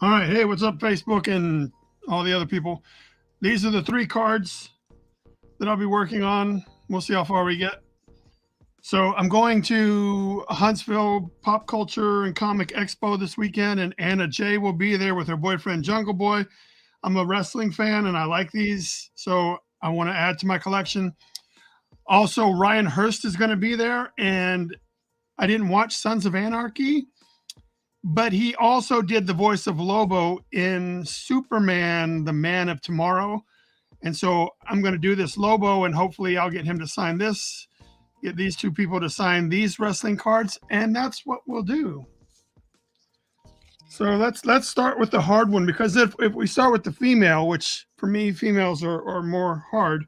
All right. Hey, what's up, Facebook and all the other people? These are the 3 cards that I'll be working on. We'll see how far we get. So I'm going to Huntsville Pop Culture and Comic Expo this weekend, and Anna J will be there with her boyfriend Jungle Boy. I'm a wrestling fan, and I like these, so I want to add to my collection. Also, Ryan Hurst is going to be there, and I didn't watch Sons of Anarchy, but he also did the voice of Lobo in Superman, the Man of Tomorrow. And so I'm going to do this Lobo, and hopefully I'll get him to sign this, get these 2 people to sign these wrestling cards, and that's what we'll do. So let's start with the hard one, because if we start with the female, which for me, females are more hard,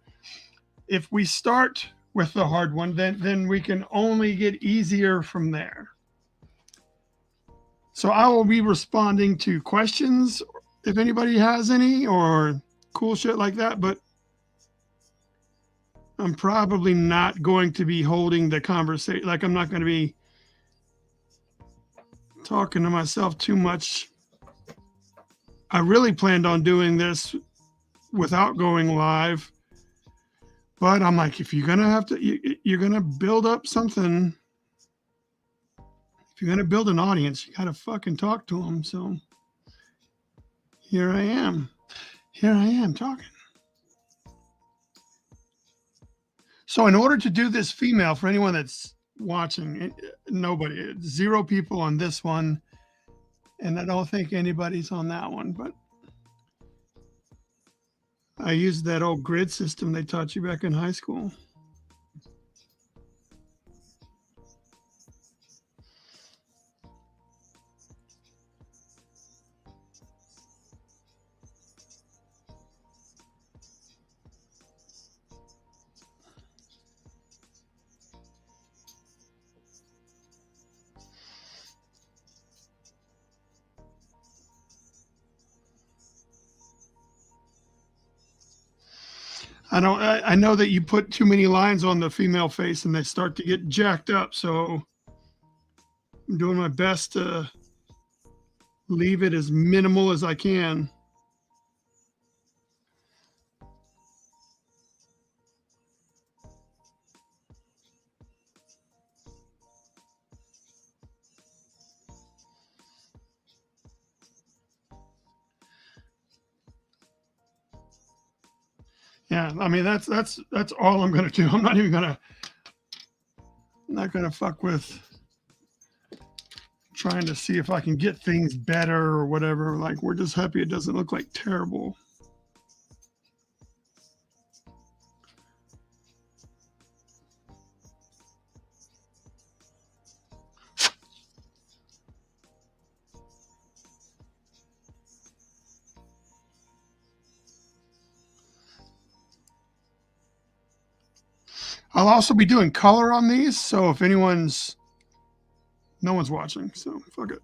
if we start with the hard one, then we can only get easier from there. So I will be responding to questions if anybody has any, or cool shit like that, but I'm probably not going to be holding the conversation. Like, I'm not going to be talking to myself too much. I really planned on doing this without going live, but I'm like, if you're going to have to, you're going to build up something. If you're going to build an audience, you got to fucking talk to them. So here I am talking. So in order to do this female, for anyone that's watching, nobody, 0 people on this one, and I don't think anybody's on that one, but I used that old grid system they taught you back in high school. I know that you put too many lines on the female face and they start to get jacked up. So I'm doing my best to leave it as minimal as I can. Yeah, I mean that's all I'm gonna do. I'm not gonna fuck with trying to see if I can get things better or whatever. Like, we're just happy it doesn't look like terrible. I'll also be doing color on these, so if no one's watching, so fuck it.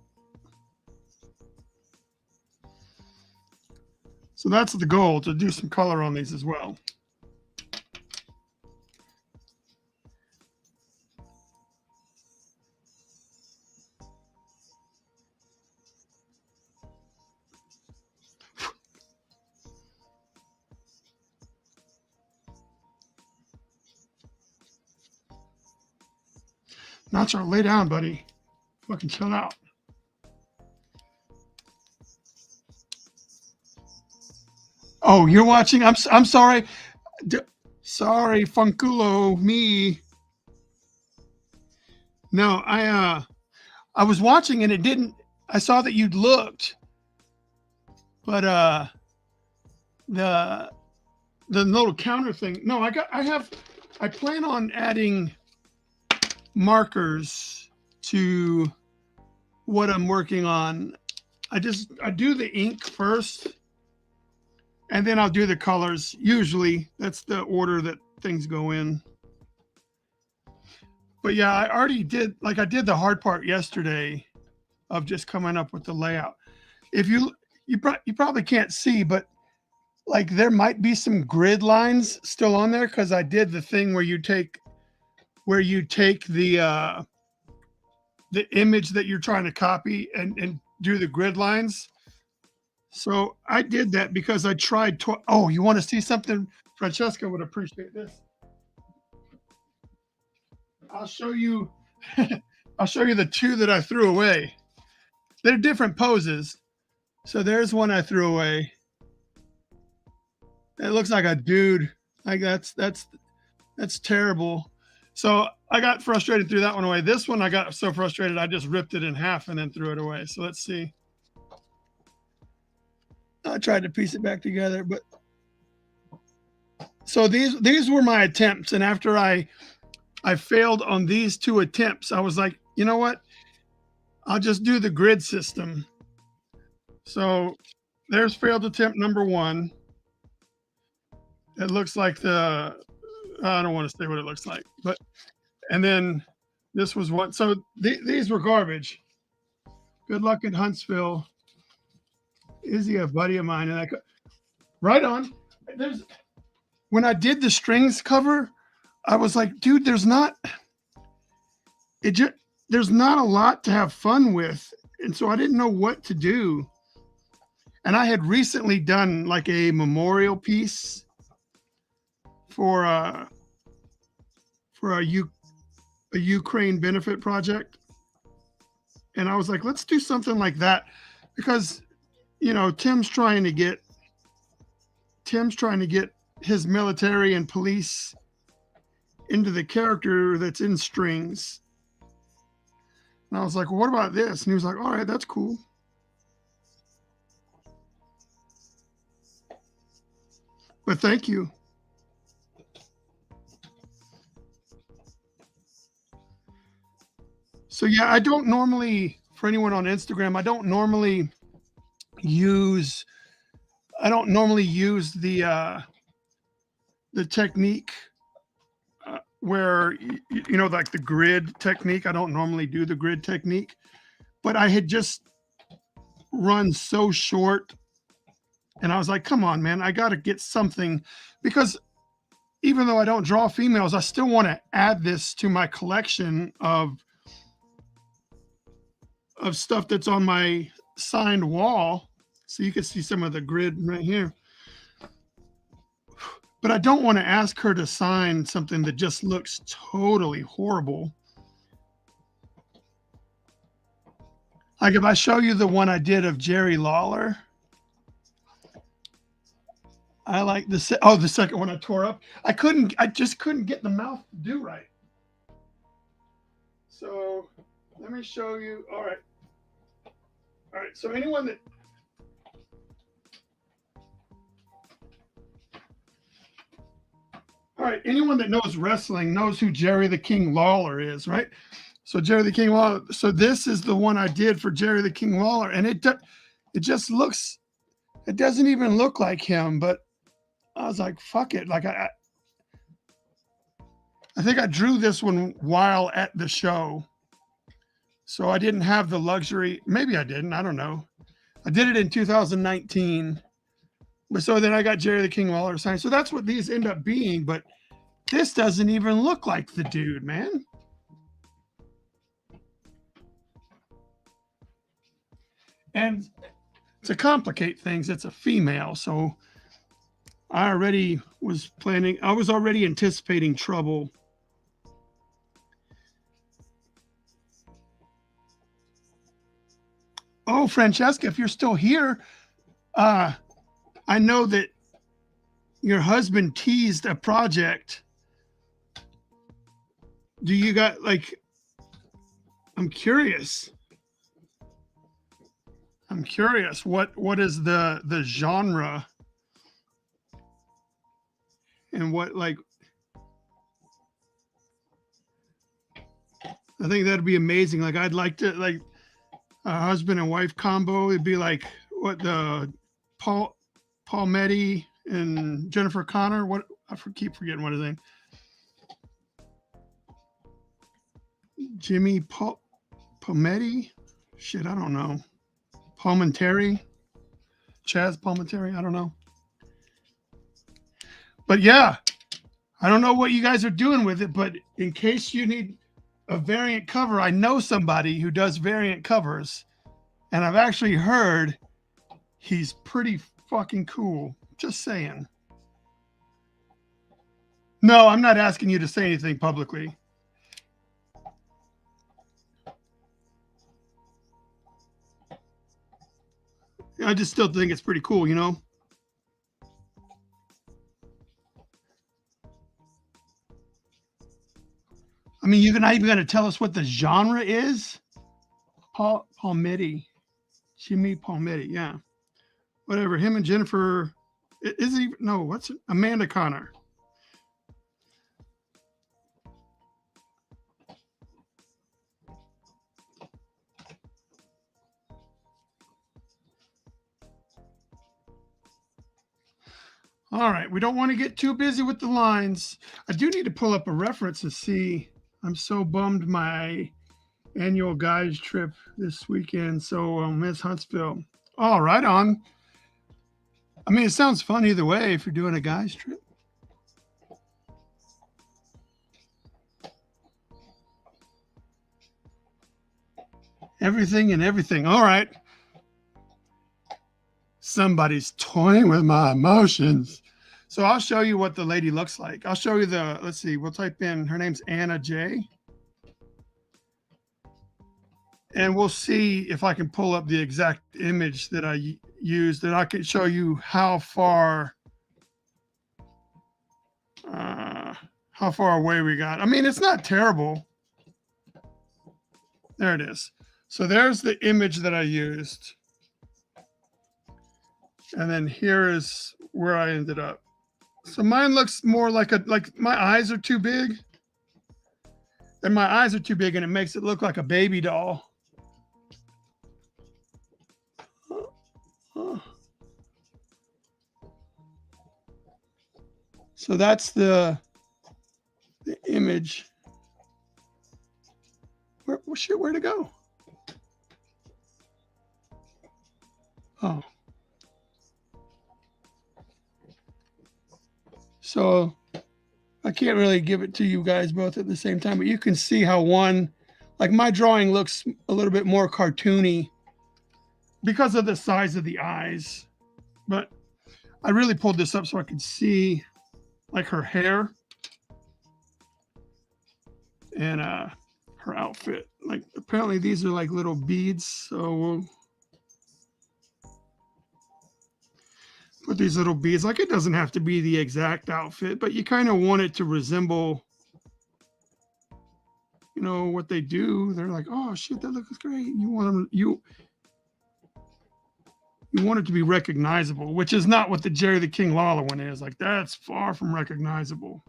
So that's the goal, to do some color on these as well. Nacho, lay down, buddy. Fucking chill out. Oh, you're watching? I'm sorry. Sorry, Funkulo, me. No, I was watching and it didn't. I saw that you'd looked, but the the little counter thing. No, I plan on adding markers to what I'm working on. I do the ink first and then I'll do the colors. Usually that's the order that things go in. But yeah, I already did, like I did the hard part yesterday of just coming up with the layout. If you probably can't see, but like there might be some grid lines still on there because I did the thing where you take the image that you're trying to copy and do the grid lines. So I did that because I tried. Oh, you want to see something? Francesca would appreciate this. I'll show you. I'll show you the two that I threw away. They're different poses. So there's one I threw away. It looks like a dude. Like that's terrible. So I got frustrated, threw that one away. This one I got so frustrated I just ripped it in half and then threw it away. So let's see. I tried to piece it back together, but so these were my attempts, and after I failed on these two attempts, I was like, you know what? I'll just do the grid system. So there's failed attempt number one. It looks like I don't want to say what it looks like, but and then this was one. So these were garbage. Good luck in Huntsville. Is he a buddy of mine? And right on. There's when I did the strings cover, I was like, dude, there's not there's not a lot to have fun with, and so I didn't know what to do. And I had recently done like a memorial piece for for a Ukraine benefit project, and I was like, let's do something like that because Tim's trying to get his military and police into the character that's in strings. And I was like, well, what about this? And he was like, all right, that's cool. But thank you. So yeah, I don't normally, for anyone on Instagram, use I don't normally use the technique where like the grid technique. I don't normally do the grid technique, but I had just run so short, and I was like, come on, man, I got to get something because even though I don't draw females, I still want to add this to my collection of stuff that's on my signed wall. So you can see some of the grid right here. But I don't want to ask her to sign something that just looks totally horrible. Like if I show you the one I did of Jerry Lawler, I like the second one I tore up. I just couldn't get the mouth to do right. So let me show you. All right. So anyone that anyone that knows wrestling knows who Jerry the King Lawler is, right? So Jerry the King Lawler. So this is the one I did for Jerry the King Lawler, and it just looks. It doesn't even look like him, but I was like, fuck it. Like I think I drew this one while at the show. So I didn't have the luxury. Maybe I didn't. I don't know. I did it in 2019. But so then I got Jerry the King Lawler signed. So that's what these end up being. But this doesn't even look like the dude, man. And to complicate things, it's a female. So I was already anticipating trouble. Oh, Francesca, if you're still here, uh, I know that your husband teased a project. Do you got like? I'm curious. I'm curious. What is the genre and what like? I think that'd be amazing. Like I'd like to like a husband and wife combo. It'd be like what the Paul Palmetti and Jennifer Connor. What keep forgetting what his name. Jimmy Palmetti. Shit, I don't know. Palmentary. Chaz Palmentary. I don't know. But yeah, I don't know what you guys are doing with it. But in case you need a variant cover, I know somebody who does variant covers, and I've actually heard he's pretty fucking cool. Just saying. No, I'm not asking you to say anything publicly. I just still think it's pretty cool, you know? I mean, you're not even going to tell us what the genre is? Palmetti. Jimmy Palmetti, yeah. Whatever. Him and Jennifer. Is he? No, what's it? Amanda Connor. All right. We don't want to get too busy with the lines. I do need to pull up a reference to see. I'm so bummed my annual guys trip this weekend. So I'll miss Huntsville. All right, on. I mean, it sounds fun either way if you're doing a guys trip. Everything and everything. All right. Somebody's toying with my emotions. So I'll show you what the lady looks like. I'll show you the, let's see, we'll type in, her name's Anna J. And we'll see if I can pull up the exact image that I used, and I can show you how far away we got. I mean, it's not terrible. There it is. So there's the image that I used. And then here is where I ended up. So mine looks more like my eyes are too big. And my eyes are too big, and it makes it look like a baby doll. So that's the image. Where'd it go? Oh. So I can't really give it to you guys both at the same time, but you can see how one, like my drawing looks a little bit more cartoony because of the size of the eyes. But I really pulled this up so I could see like her hair and her outfit. Like apparently these are like little beads, so we'll put these little beads. Like it doesn't have to be the exact outfit, but you kind of want it to resemble, you know, what they do. They're like, oh shit, that looks great. You want them, you want it to be recognizable, which is not what the Jerry the King Lawler one is. Like that's far from recognizable.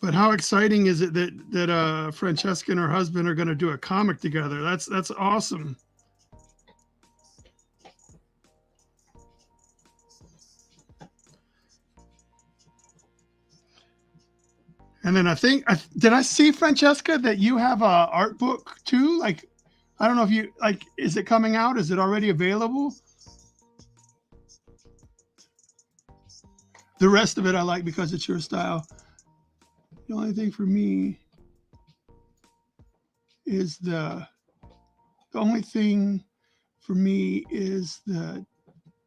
But how exciting is it that Francesca and her husband are going to do a comic together? That's awesome. And then I think did I see, Francesca, that you have a art book too? Like I don't know if you like, is it coming out? Is it already available? The rest of it I like because it's your style. The only thing for me is the only thing for me is the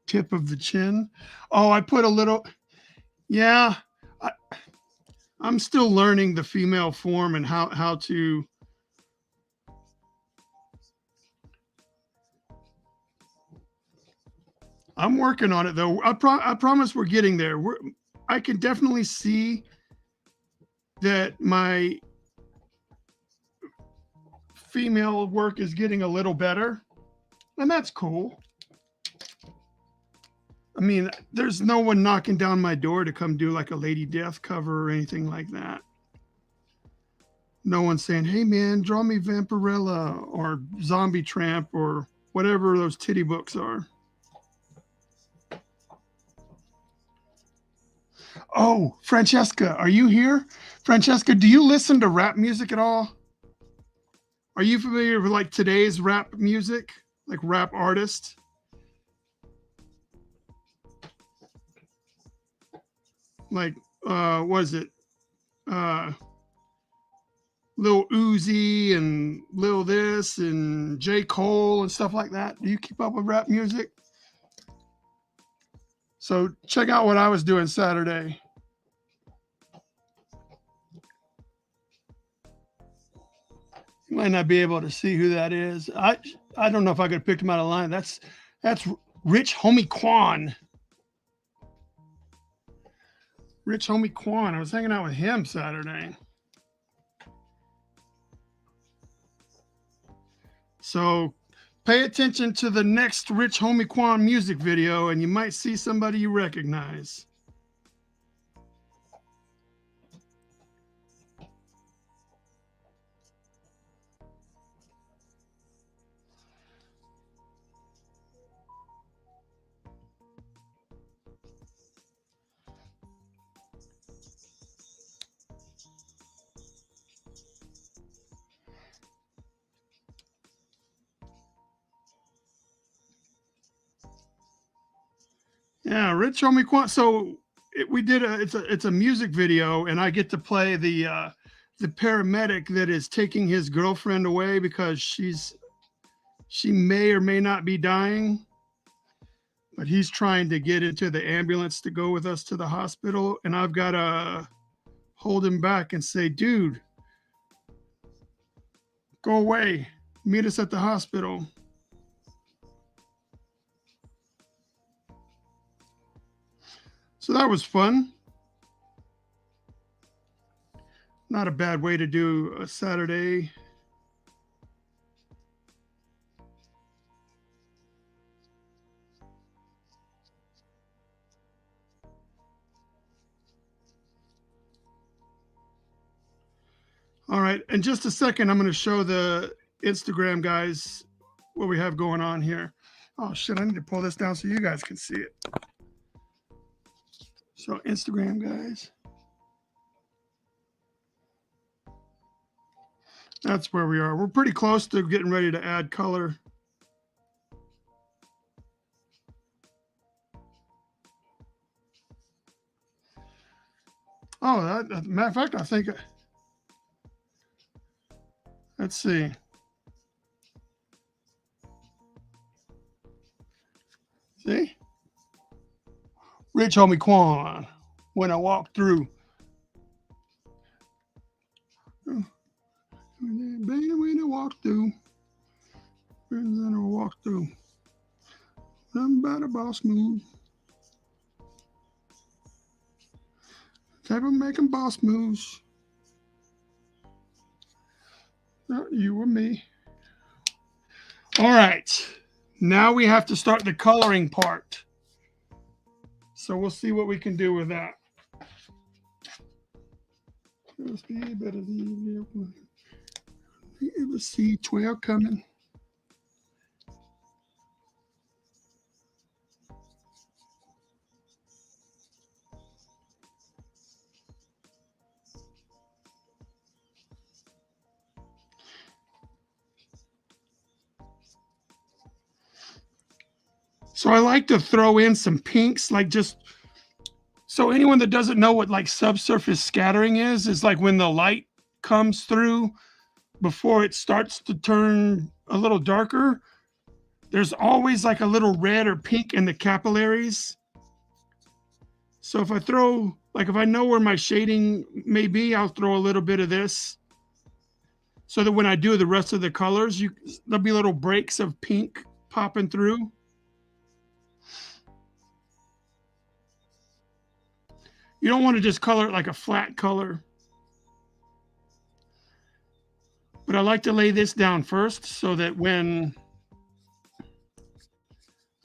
tip of the chin. Oh, I put a little, yeah. I, I'm still learning the female form and how to. I'm working on it though. I promise we're getting there. I can definitely see that my female work is getting a little better, and that's cool. I mean, there's no one knocking down my door to come do like a Lady Death cover or anything like that. No one's saying, hey man, draw me Vampirella or Zombie Tramp or whatever those titty books are. Oh, Francesca, are you here? Francesca, do you listen to rap music at all? Are you familiar with like today's rap music, like rap artists? Like, what is it? Lil Uzi and Lil this and J. Cole and stuff like that. Do you keep up with rap music? So check out what I was doing Saturday. You might not be able to see who that is. I don't know if I could have picked him out of line. That's Rich Homie Quan. Rich Homie Quan. I was hanging out with him Saturday. So pay attention to the next Rich Homie Quan music video and you might see somebody you recognize. Yeah, Rich Homie Quan. So it's a music video, and I get to play the paramedic that is taking his girlfriend away because she may or may not be dying, but he's trying to get into the ambulance to go with us to the hospital, and I've got to hold him back and say, dude, go away, meet us at the hospital. So that was fun. Not a bad way to do a Saturday. All right, in just a second, I'm going to show the Instagram guys what we have going on here. Oh shit, I need to pull this down so you guys can see it. So Instagram guys. That's where we are. We're pretty close to getting ready to add color. Oh, matter of fact, I think, let's see. See? Rich Homie Quan, when I walk through. When I walk through. When I walk through. Nothing about a boss move. Type of making boss moves. Not you or me. All right. Now we have to start the coloring part. So we'll see what we can do with that. Let's be better than you see 12 coming. So I like to throw in some pinks, like just so anyone that doesn't know what like subsurface scattering is like when the light comes through before it starts to turn a little darker, there's always like a little red or pink in the capillaries. So if I throw, like if I know where my shading may be, I'll throw a little bit of this so that when I do the rest of the colors, there'll be little breaks of pink popping through. You don't want to just color it like a flat color. But I like to lay this down first so that when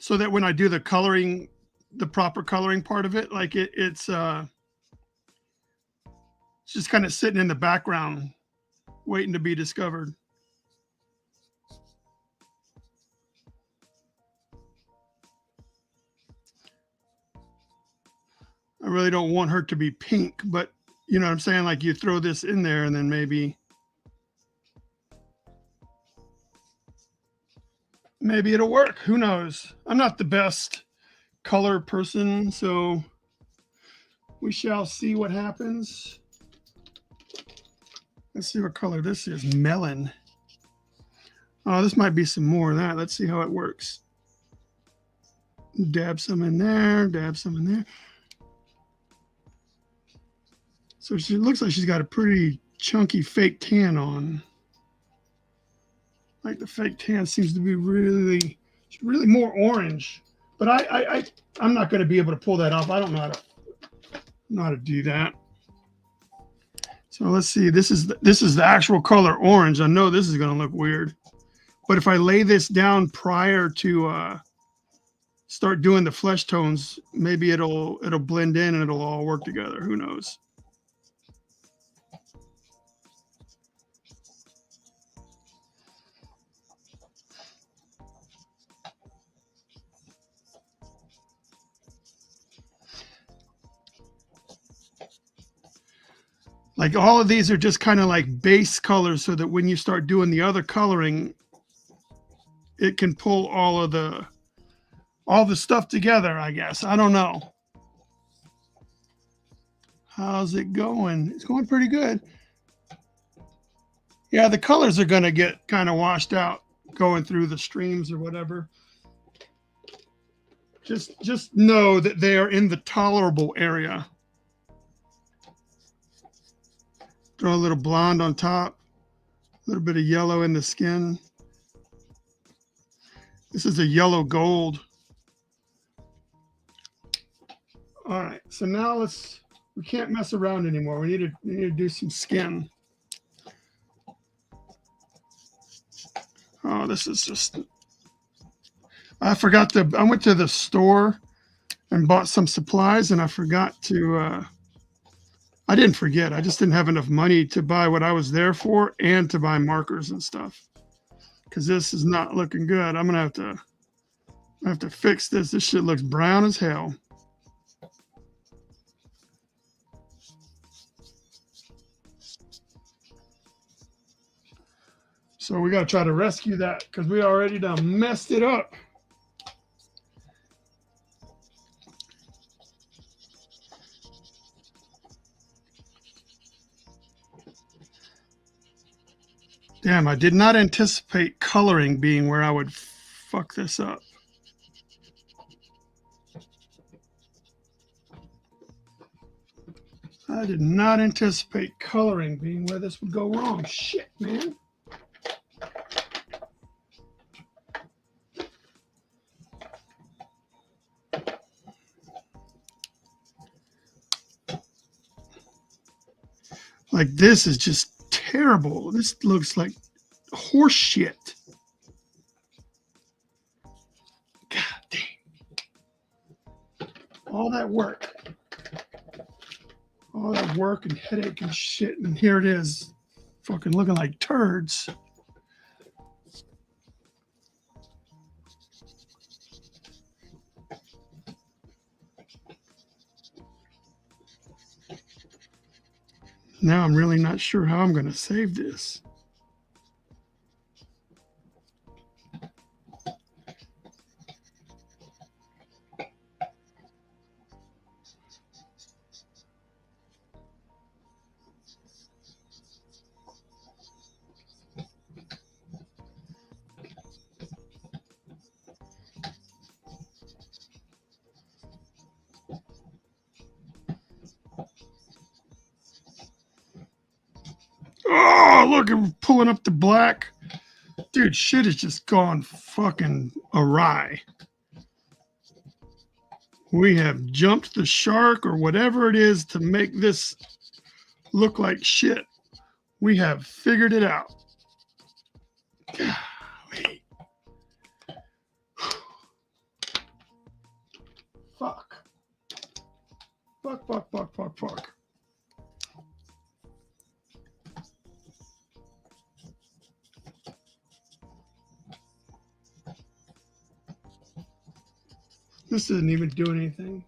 I do the coloring, the proper coloring part of it, like it's just kind of sitting in the background waiting to be discovered. I really don't want her to be pink, but you know what I'm saying? Like you throw this in there and then maybe it'll work. Who knows? I'm not the best color person, so we shall see what happens. Let's see what color this is. Melon. Oh, this might be some more of that. Let's see how it works. Dab some in there, dab some in there. So she looks like she's got a pretty chunky fake tan on. Like the fake tan seems to be really more orange. But I'm not going to be able to pull that off. I don't know how to do that. So let's see. This is the actual color orange. I know this is going to look weird. But if I lay this down prior to start doing the flesh tones, maybe it'll blend in and it'll all work together. Who knows? Like all of these are just kind of like base colors so that when you start doing the other coloring, it can pull all the stuff together, I guess. I don't know. How's it going? It's going pretty good. Yeah, the colors are going to get kind of washed out going through the streams or whatever. Just know that they are in the tolerable area. Throw a little blonde on top, a little bit of yellow in the skin. This is a yellow gold. All right, so now we can't mess around anymore. We need to do some skin. Oh, this is just, I went to the store and bought some supplies and I forgot to, I didn't forget. I just didn't have enough money to buy what I was there for and to buy markers and stuff. Because this is not looking good. I'm gonna have to fix this. This shit looks brown as hell. So we got to try to rescue that because we already done messed it up. Damn, I did not anticipate coloring being where I would fuck this up. I did not anticipate coloring being where this would go wrong. Shit, man. Like, this is just terrible. This looks like horse shit. God damn. All that work. All that work and headache and shit. And here it is. Fucking looking like turds. Now I'm really not sure how I'm going to save this. look, we're pulling up the black. Dude, shit has just gone fucking awry. We have jumped the shark or whatever it is to make this look like shit. We have figured it out. Golly. Fuck. Fuck, fuck, fuck, fuck, fuck. This isn't even doing anything.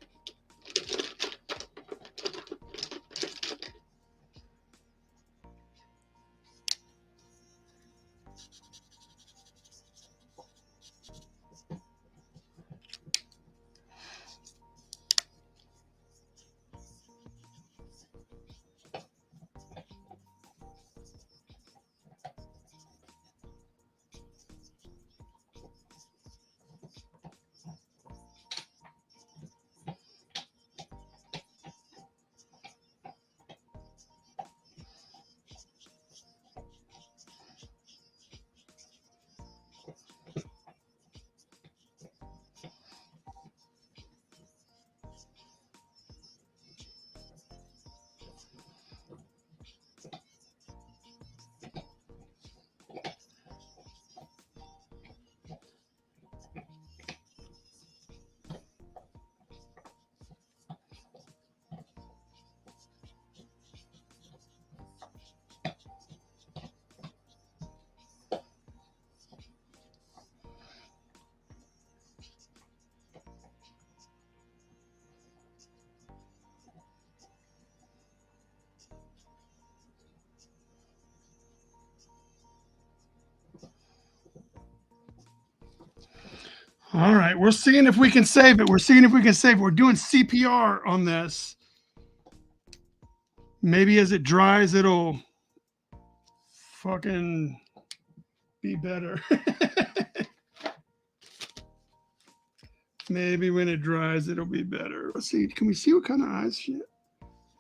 All right, we're seeing if we can save it. We're seeing if we can save it. We're doing CPR on this. Maybe as it dries, it'll fucking be better. Maybe when it dries, it'll be better. Let's see. Can we see what kind of eyes shit?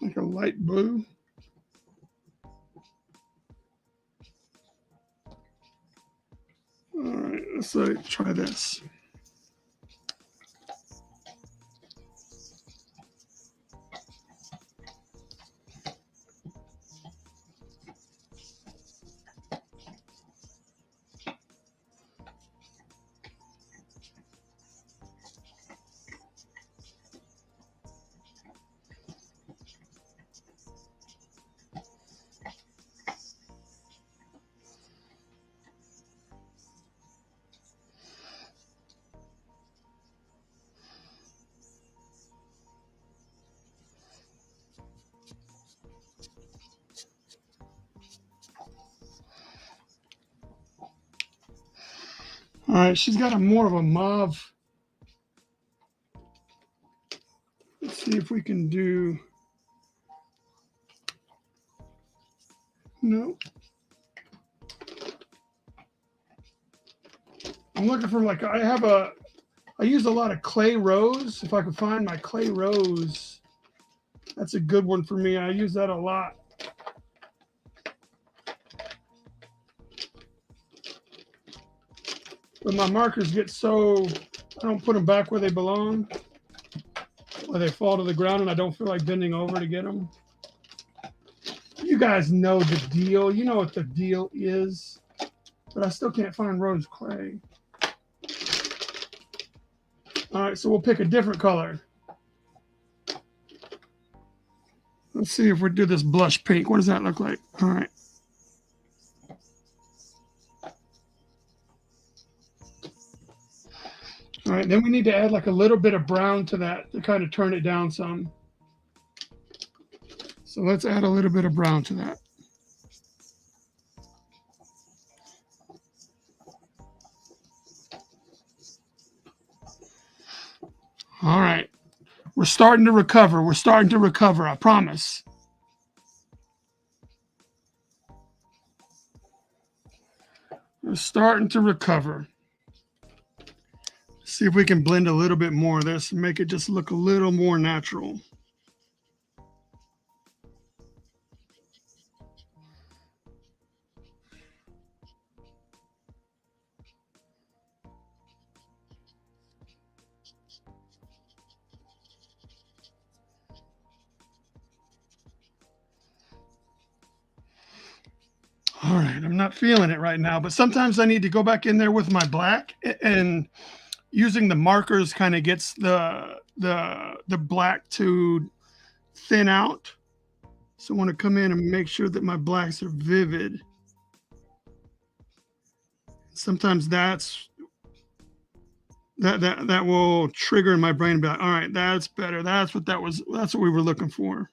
Like a light blue? All right, let's try this. All right, she's got a more of a mauve. Let's see if we can do. No. I'm looking for like I use a lot of clay rose. If I could find my clay rose, that's a good one for me. I use that a lot. But my markers get so, I don't put them back where they belong, or they fall to the ground and I don't feel like bending over to get them. You guys know the deal. You know what the deal is. But I still can't find rose clay. All right, so we'll pick a different color. Let's see if we do this blush pink. What does that look like? All right. All right, then we need to add like a little bit of brown to that to kind of turn it down some. So let's add a little bit of brown to that. All right. We're starting to recover. We're starting to recover, I promise. We're starting to recover. See if we can blend a little bit more of this and make it just look a little more natural. All right, I'm not feeling it right now, but sometimes I need to go back in there with my black and using the markers kind of gets the black to thin out. So I want to come in and make sure that my blacks are vivid. Sometimes that will trigger in my brain and be like, all right, that's better. That's what we were looking for.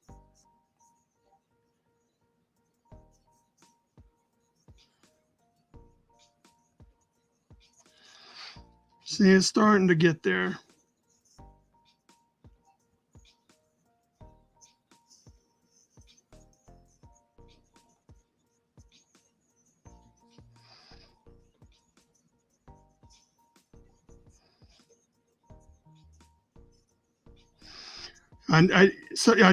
See, it's starting to get there. I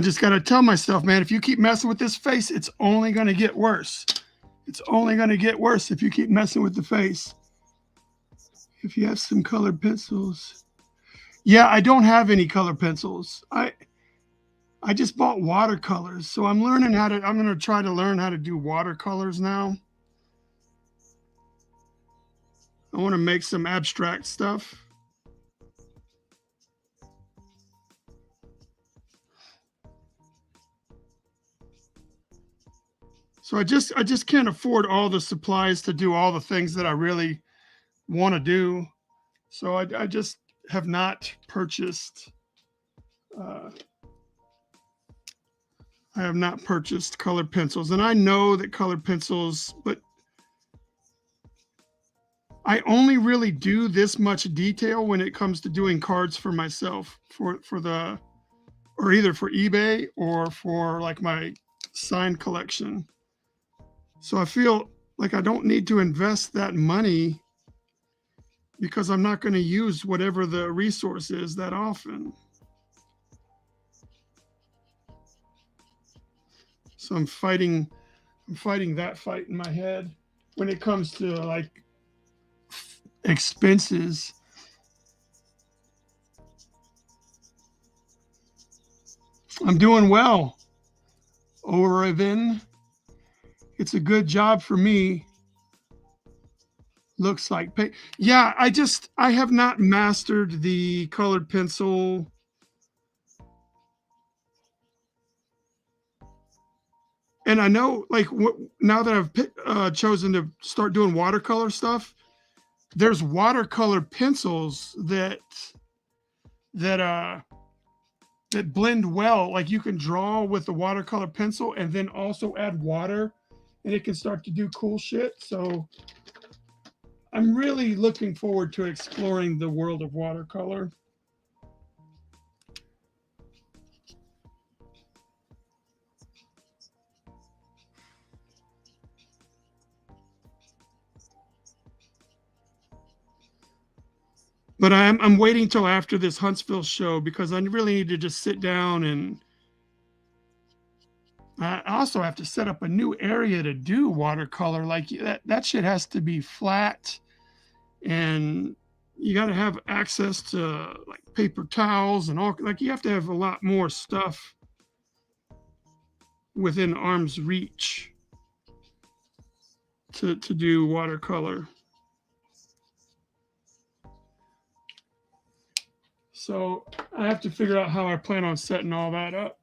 just got to tell myself, man, if you keep messing with this face, it's only going to get worse. It's only going to get worse if you keep messing with the face. If you have some colored pencils. Yeah, I don't have any color pencils. I just bought watercolors. So I'm going to try to learn how to do watercolors now. I want to make some abstract stuff. So I just can't afford all the supplies to do all the things that I really want to do. So I just have not purchased. Uh, I have not purchased colored pencils, and I know that colored pencils, but I only really do this much detail when it comes to doing cards for myself for the or either for eBay or for like my sign collection. So I feel like I don't need to invest that money because I'm not going to use whatever the resource is that often. So I'm fighting that fight in my head when it comes to like expenses. I'm doing well, Oreven. It's a good job for me. Looks like yeah, I have not mastered the colored pencil. And I know like now that I've chosen to start doing watercolor stuff, there's watercolor pencils that that blend well. Like you can draw with the watercolor pencil and then also add water and it can start to do cool shit. So I'm really looking forward to exploring the world of watercolor. But I'm waiting till after this Huntsville show because I really need to just sit down and I also have to set up a new area to do watercolor. Like that shit has to be flat and you got to have access to like paper towels and all like you have to have a lot more stuff within arm's reach to do watercolor. So I have to figure out how I plan on setting all that up.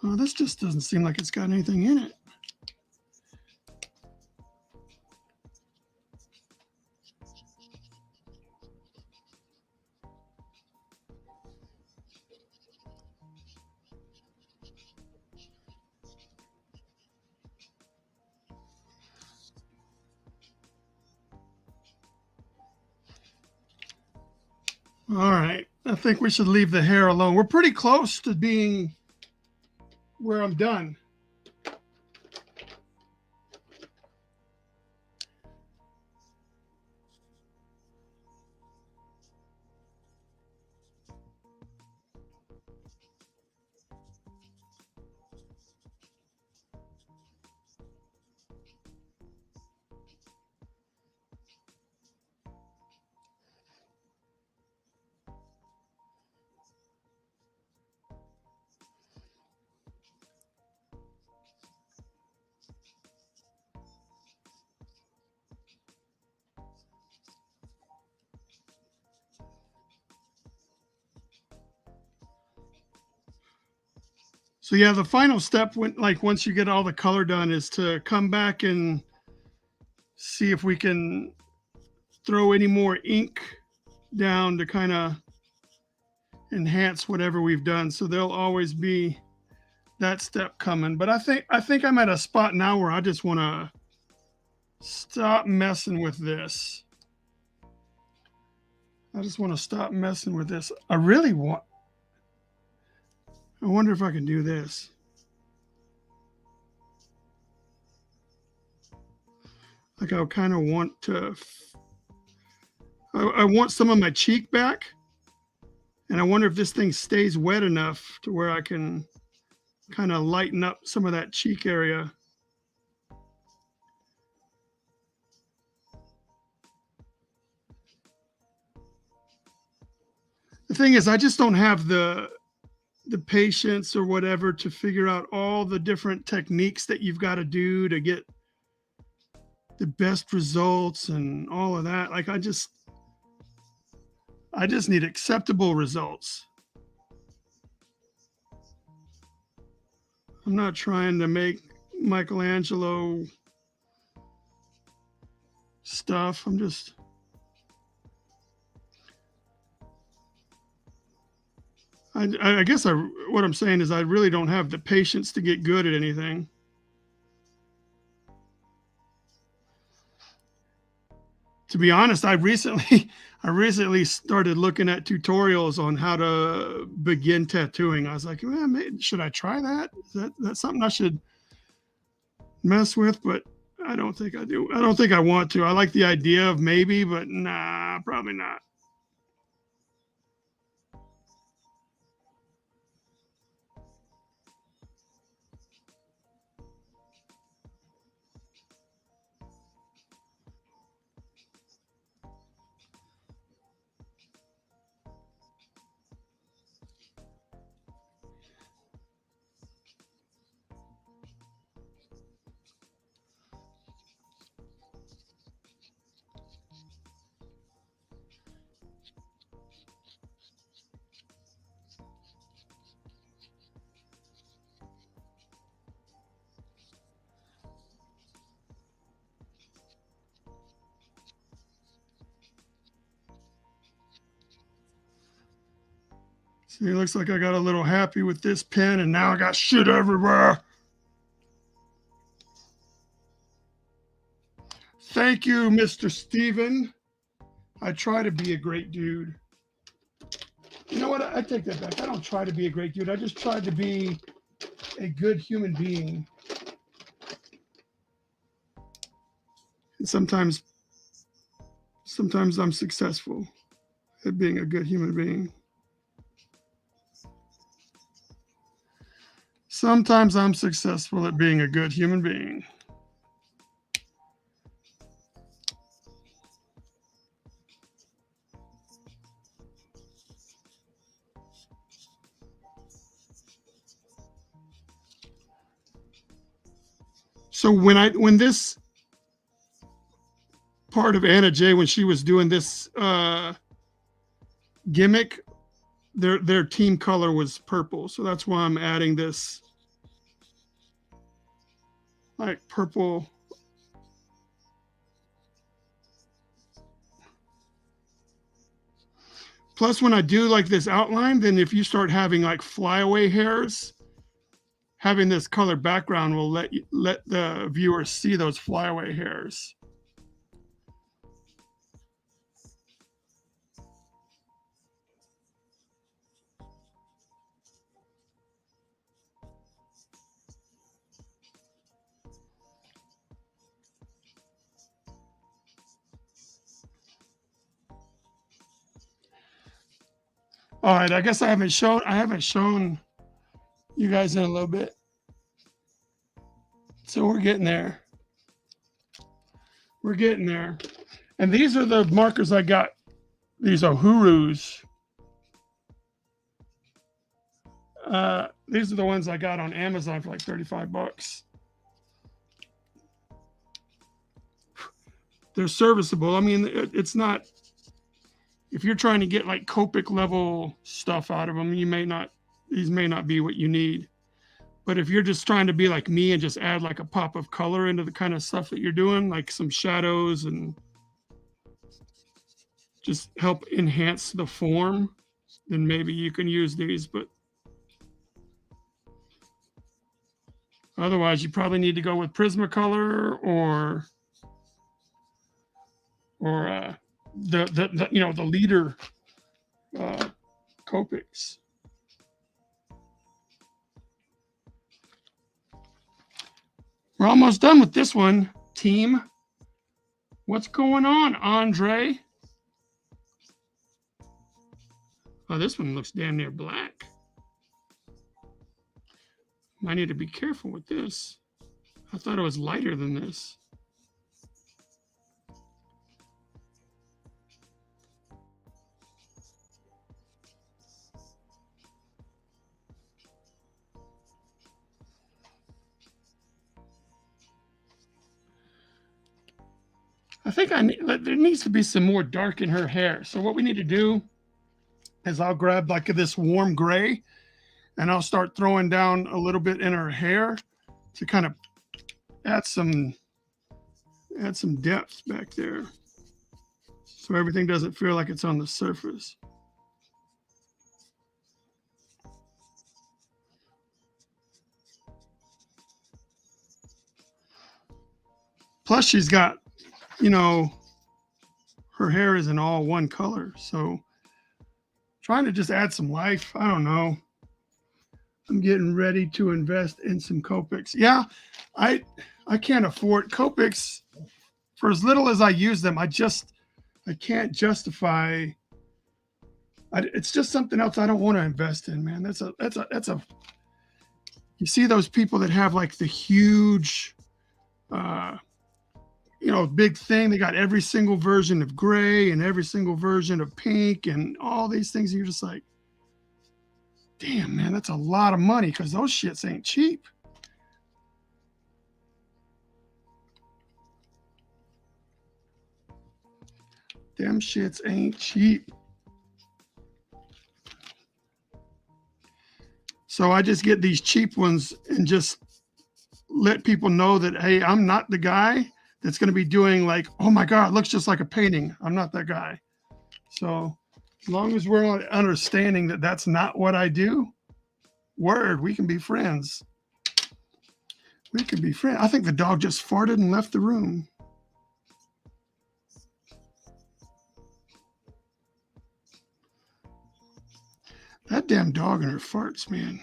Oh, this just doesn't seem like it's got anything in it. All right. I think we should leave the hair alone. We're pretty close to being where I'm done. So yeah, the final step, when like once you get all the color done, is to come back and see if we can throw any more ink down to kind of enhance whatever we've done. So there'll always be that step coming. But I think I'm at a spot now where I just want to stop messing with this. I just want to stop messing with this. I wonder if I can do this. Like I kind of want to, I want some of my cheek back. And I wonder if this thing stays wet enough to where I can kind of lighten up some of that cheek area. The thing is, I just don't have the patience or whatever to figure out all the different techniques that you've got to do to get the best results and all of that. Like I just need acceptable results. I'm not trying to make Michelangelo stuff. I guess what I'm saying is I really don't have the patience to get good at anything. To be honest, I recently started looking at tutorials on how to begin tattooing. I was like, man, should I try that? That's something I should mess with? But I don't think I do. I don't think I want to. I like the idea of maybe, but nah, probably not. See, it looks like I got a little happy with this pen, and now I got shit everywhere. Thank you, Mr. Steven. I try to be a great dude. You know what? I take that back. I don't try to be a great dude. I just try to be a good human being. And sometimes I'm successful at being a good human being. Sometimes I'm successful at being a good human being. So when this part of Anna J, when she was doing this gimmick, their team color was purple. So that's why I'm adding this like purple. Plus, when I do like this outline, then if you start having like flyaway hairs, having this color background will let the viewers see those flyaway hairs. All right, I guess I haven't shown you guys in a little bit. So we're getting there. We're getting there. And these are the markers I got. These are Hurus. These are the ones I got on Amazon for like 35 bucks. They're serviceable. I mean, it's not, if you're trying to get like Copic level stuff out of them, these may not be what you need. But if you're just trying to be like me and just add like a pop of color into the kind of stuff that you're doing, like some shadows and just help enhance the form, then maybe you can use these. But otherwise, you probably need to go with Prismacolor or the you know, the leader Copics. We're almost done with this one, team. What's going on, Andre? Oh, this one looks damn near black. I need to be careful with this. I thought it was lighter than this. I think there needs to be some more dark in her hair. So what we need to do is I'll grab like this warm gray and I'll start throwing down a little bit in her hair to kind of add some depth back there. So everything doesn't feel like it's on the surface. Plus she's got, you know, her hair isn't all one color. So trying to just add some life. I don't know. I'm getting ready to invest in some Copics. Yeah, I can't afford Copics for as little as I use them. I can't justify. It's just something else I don't want to invest in, man. That's a. You see those people that have like the huge, you know, big thing. They got every single version of gray and every single version of pink and all these things. And you're just like, damn, man, that's a lot of money because those shits ain't cheap. Them shits ain't cheap. So I just get these cheap ones and just let people know that, hey, I'm not the guy that's going to be doing like, oh my God, it looks just like a painting. I'm not that guy. So as long as we're understanding that that's not what I do, word, we can be friends. We can be friends. I think the dog just farted and left the room. That damn dog and her farts, man.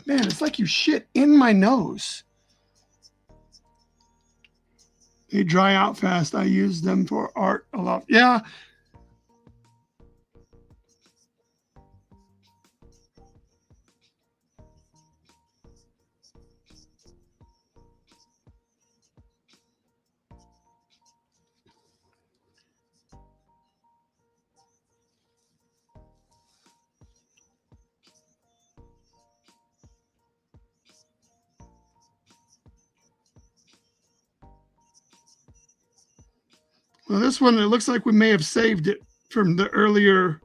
Man, it's like you shit in my nose. They dry out fast. I use them for art a lot. Yeah. Well, this one, it looks like we may have saved it from the earlier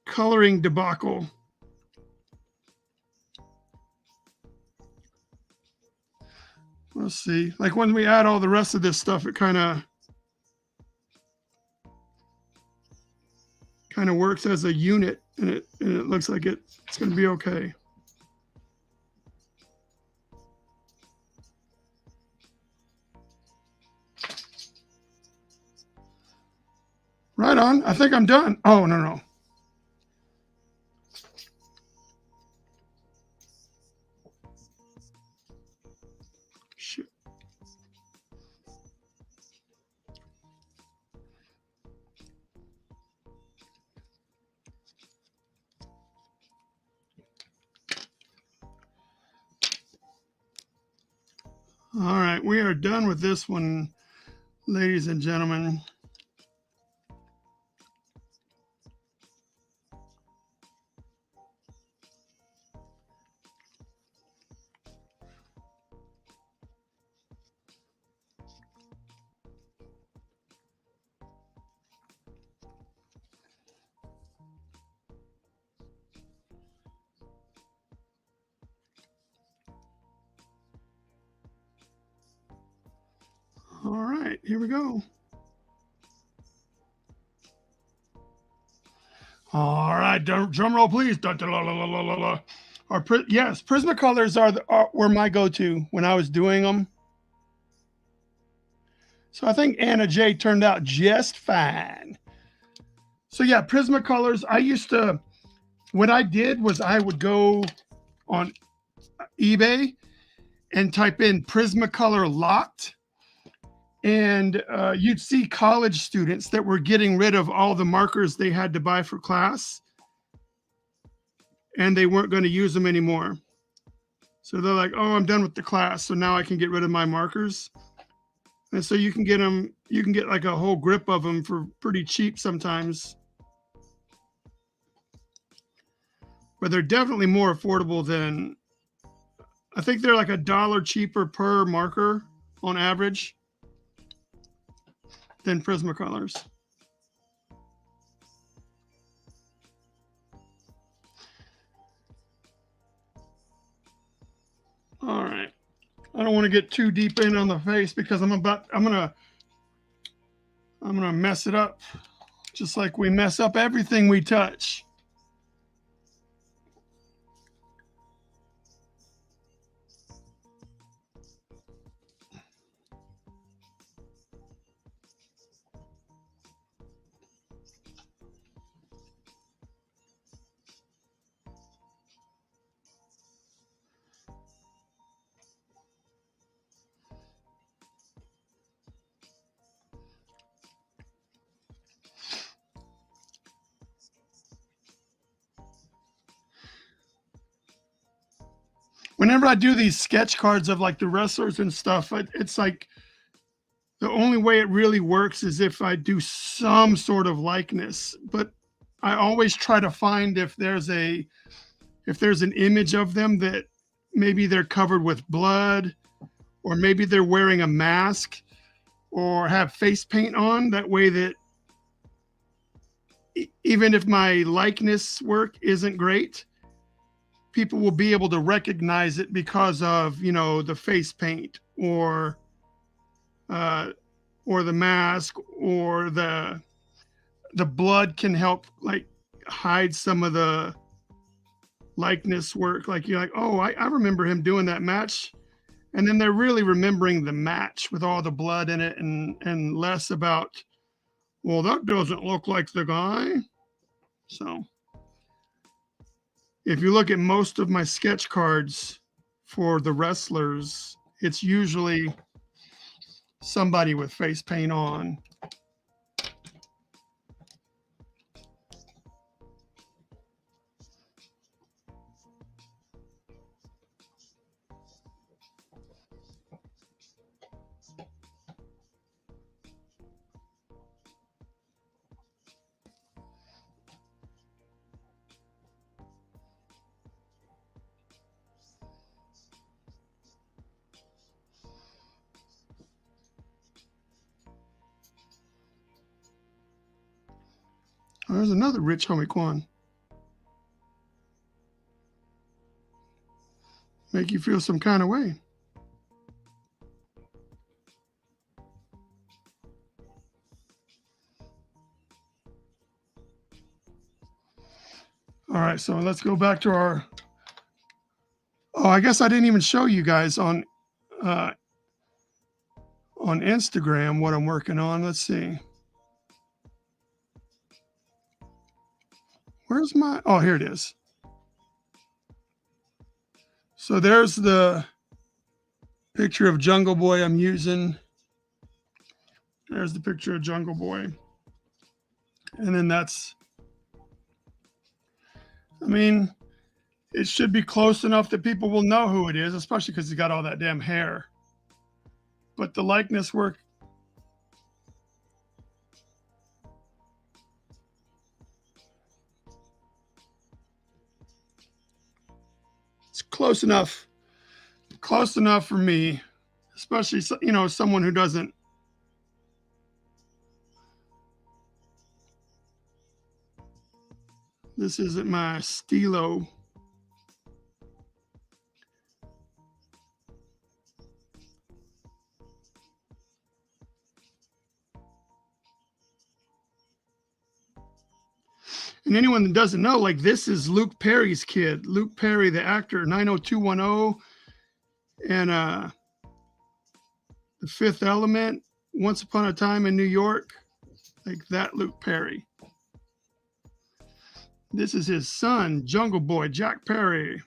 coloring debacle. Let's see. Like when we add all the rest of this stuff, it kind of works as a unit, and it looks like it's going to be okay. Right on. I think I'm done. Oh, no. Shit. All right, we are done with this one, ladies and gentlemen. here we go. All right, drum roll, please. Da, da, la, la, la, la, la. Yes, Prismacolors were my go-to when I was doing them. So I think Anna J turned out just fine. So yeah, Prismacolors. What I did was I would go on eBay and type in Prismacolor locked, and you'd see college students that were getting rid of all the markers they had to buy for class, and they weren't going to use them anymore. So they're like, oh, I'm done with the class, so now I can get rid of my markers. And so you can get like a whole grip of them for pretty cheap sometimes. But they're definitely more affordable than, I think they're like $1 cheaper per marker on average than Prismacolors. All right. I don't want to get too deep in on the face because I'm gonna mess it up, just like we mess up everything we touch. Whenever I do these sketch cards of like the wrestlers and stuff, it's like the only way it really works is if I do some sort of likeness. But I always try to find if there's an image of them that maybe they're covered with blood, or maybe they're wearing a mask or have face paint on. That way that even if my likeness work isn't great, people will be able to recognize it because of, the face paint or the mask, or the blood can help like hide some of the likeness work. Like you're like, oh, I remember him doing that match. And then they're really remembering the match with all the blood in it, and less about, well, that doesn't look like the guy. So if you look at most of my sketch cards for the wrestlers, it's usually somebody with face paint on. Oh, there's another Rich Homie Quan. Make you feel some kind of way. All right, so let's go back to our. Oh, I guess I didn't even show you guys on Instagram what I'm working on. Let's see. Where's my? Oh, here it is. So there's the picture of Jungle Boy I'm using. There's the picture of Jungle Boy. And then that's, I mean, it should be close enough that people will know who it is, especially because he's got all that damn hair. But the likeness work, it's close enough for me, especially, someone who doesn't. This isn't my stilo. And anyone that doesn't know, like, this is Luke Perry's kid. Luke Perry, the actor, 90210, and The Fifth Element, Once Upon a Time in New York, like that Luke Perry. This is his son, Jungle Boy, Jack Perry.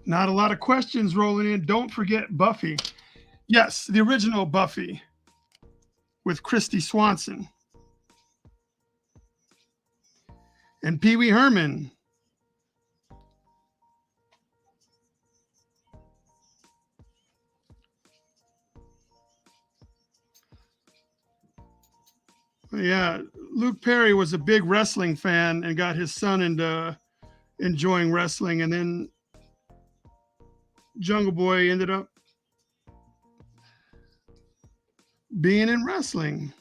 Not a lot of questions rolling in. Don't forget Buffy. Yes, the original Buffy with Christy Swanson and Pee Wee Herman. Yeah, Luke Perry was a big wrestling fan and got his son into enjoying wrestling, and then Jungle Boy ended up being in wrestling.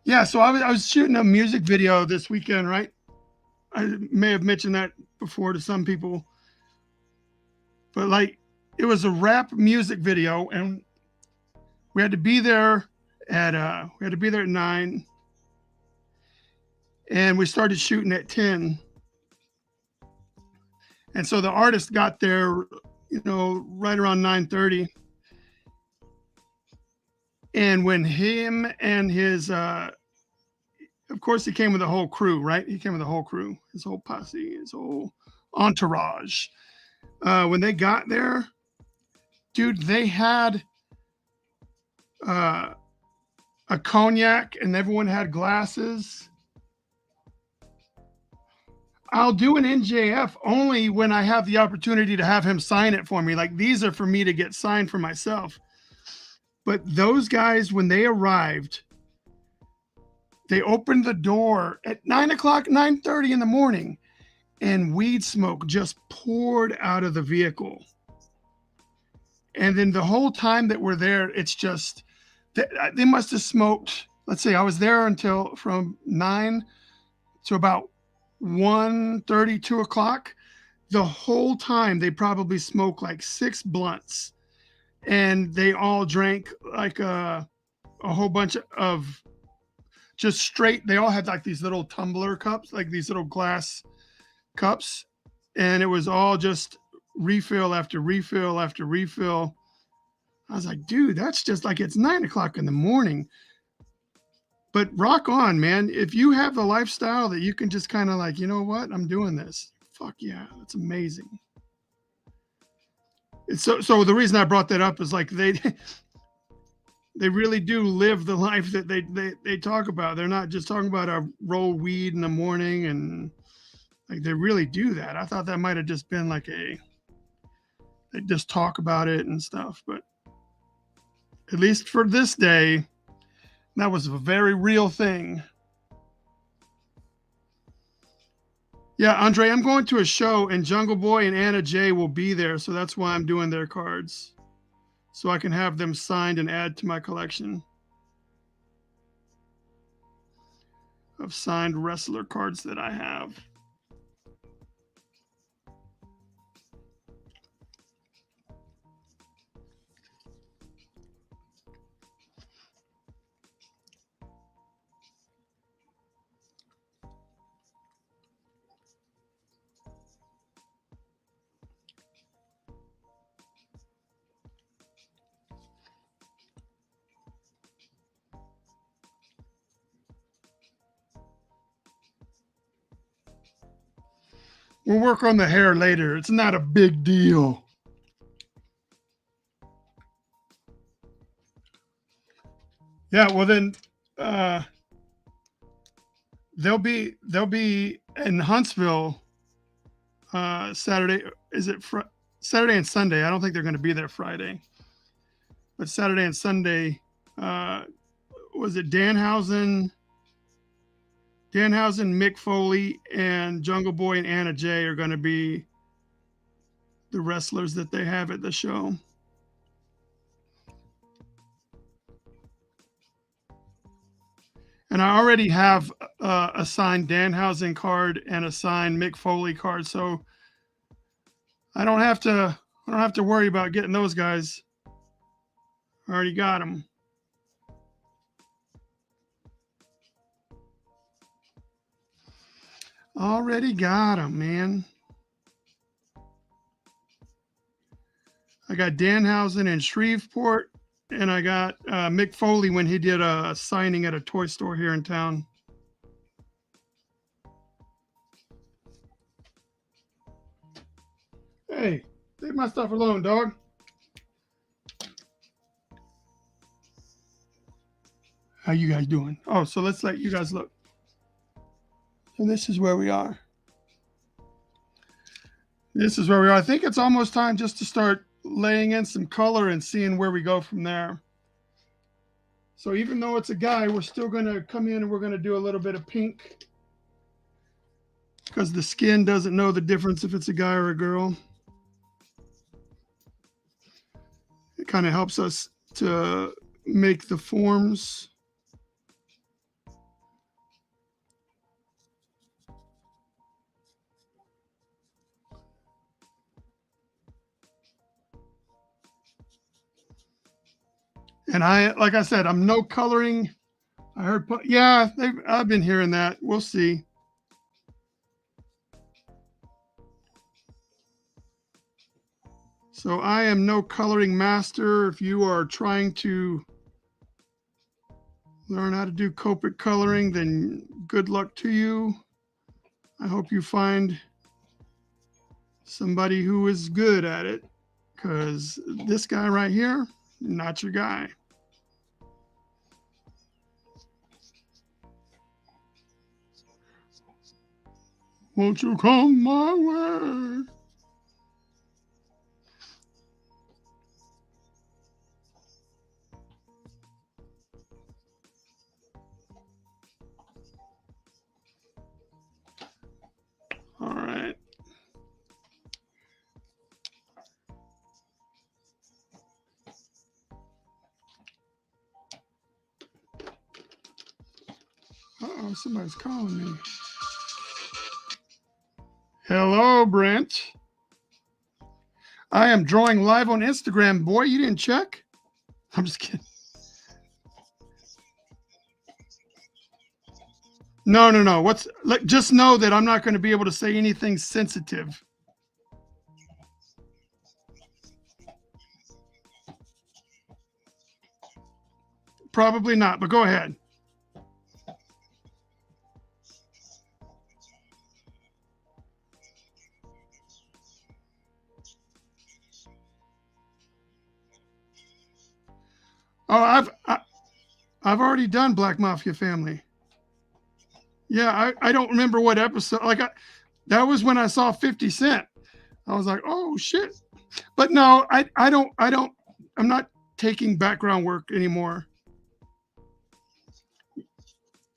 Yeah, so I was shooting a music video this weekend, right? I may have mentioned that before to some people, but like it was a rap music video, and we had to be there at 9, and we started shooting at 10. And so the artist got there, right around 9:30. And when him and his of course he came with the whole crew, right? He came with the whole crew, his whole posse, his whole entourage. When they got there, dude, they had uh, a cognac and everyone had glasses. I'll do an NJF only when I have the opportunity to have him sign it for me. Like, these are for me to get signed for myself. But those guys, when they arrived, they opened the door at 9:00, 9:30 in the morning, and weed smoke just poured out of the vehicle. And then the whole time that we're there, it's just, they must have smoked, let's see, I was there until from 9 to about 1:30, 2:00. The whole time they probably smoked like 6 blunts, and they all drank like a whole bunch of just straight. They all had like these little tumbler cups, like these little glass cups, and it was all just refill after refill after refill. I was like, dude, that's just like, it's 9:00 in the morning. But rock on, man. If you have the lifestyle that you can just kind of like, you know what, I'm doing this. Fuck yeah, that's amazing. It's so the reason I brought that up is like they really do live the life that they talk about. They're not just talking about a roll weed in the morning, and like they really do that. I thought that might have just been like they just talk about it and stuff, but at least for this day, that was a very real thing. Yeah, Andre, I'm going to a show, and Jungle Boy and Anna J will be there, so that's why I'm doing their cards, so I can have them signed and add to my collection of signed wrestler cards that I have. We'll work on the hair later. It's not a big deal. Yeah, well then, they'll be in Huntsville Saturday. Is it Saturday and Sunday? I don't think they're going to be there Friday, but Saturday and Sunday. Was it Danhausen, Mick Foley, and Jungle Boy and Anna Jay are going to be the wrestlers that they have at the show. And I already have a signed Danhausen card and a signed Mick Foley card, so I don't have to worry about getting those guys. I already got them. Already got them, man. I got Danhausen in Shreveport, and I got Mick Foley when he did a signing at a toy store here in town. Hey, leave my stuff alone, dog. How you guys doing? Oh, so let's let you guys look. So this is where we are. This is where we are. I think it's almost time just to start laying in some color and seeing where we go from there. So even though it's a guy, we're still going to come in and we're going to do a little bit of pink because the skin doesn't know the difference if it's a guy or a girl. It kind of helps us to make the forms. And like I said, I'm no coloring. I heard, yeah, I've been hearing that. We'll see. So I am no coloring master. If you are trying to learn how to do Copic coloring, then good luck to you. I hope you find somebody who is good at it, because this guy right here, not your guy. Won't you come my way? All right. Uh-oh, somebody's calling me. Hello, Brent. I am drawing live on Instagram. Boy, you didn't check? I'm just kidding. No. Just know that I'm not going to be able to say anything sensitive. Probably not, but go ahead. Oh, I've already done Black Mafia Family. Yeah, I don't remember what episode. That was when I saw 50 Cent. I was like, oh shit. But no, I'm not taking background work anymore.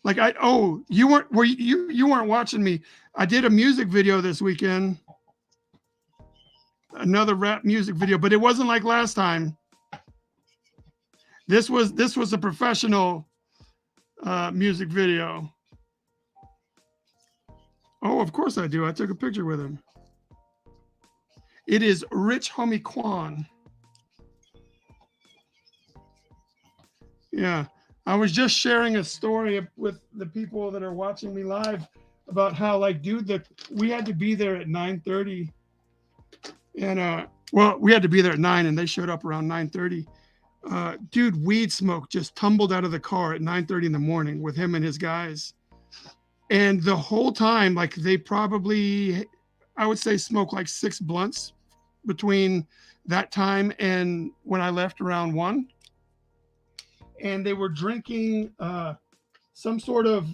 You weren't watching me. I did a music video this weekend. Another rap music video, but it wasn't like last time. This was a professional music video. Oh, of course I do. I took a picture with him. It is Rich Homie Quan. Yeah. I was just sharing a story with the people that are watching me live about how, we had to be there at 9:30. And we had to be there at 9 and they showed up around 9:30. Dude, weed smoke just tumbled out of the car at 9:30 in the morning with him and his guys. And the whole time, they probably, I would say, smoked like 6 blunts between that time and when I left around 1. And they were drinking some sort of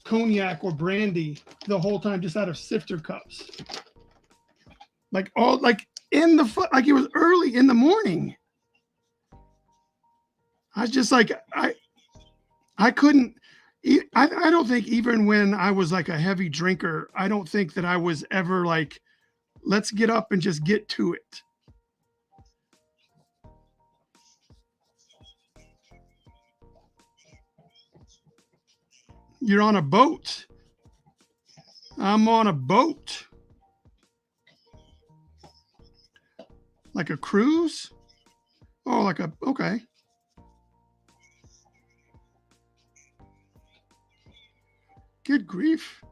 cognac or brandy the whole time, just out of sifter cups. Like all like in the like it was early in the morning. I was just like I couldn't. I don't think even when I was like a heavy drinker, I don't think that I was ever like, let's get up and just get to it. You're on a boat. I'm on a boat. Like a cruise? Oh, like a, okay. Good grief.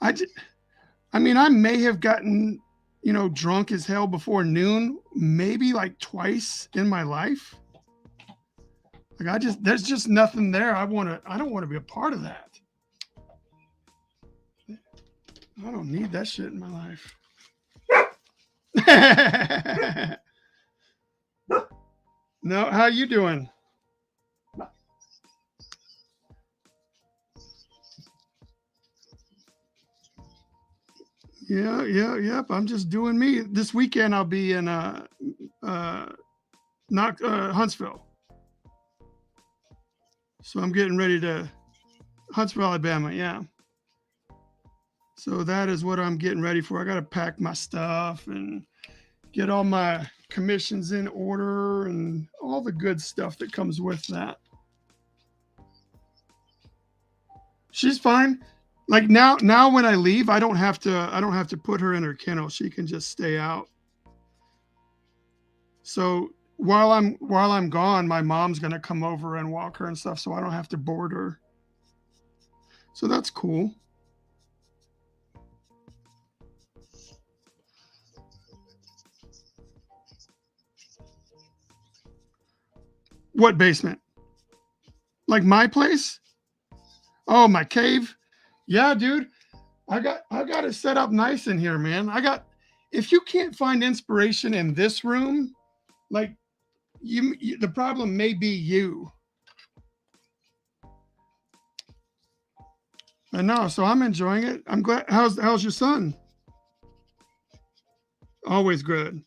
I mean, I may have gotten, drunk as hell before noon, maybe like twice in my life. Like there's just nothing there. I don't want to be a part of that. I don't need that shit in my life. No, how you doing? Yep. I'm just doing me. This weekend I'll be in uh Huntsville. So I'm getting ready to Huntsville, Alabama, yeah. So that is what I'm getting ready for. I got to pack my stuff and get all my commissions in order and all the good stuff that comes with that. She's fine. Like now when I leave, I don't have to put her in her kennel. She can just stay out. So while I'm gone, my mom's gonna come over and walk her and stuff, so I don't have to board her. So that's cool. What basement? Like my place? Oh, my cave? Yeah, dude. I got it set up nice in here, man. If you can't find inspiration in this room, like the problem may be you. I know, so I'm enjoying it. I'm glad. How's your son? Always good.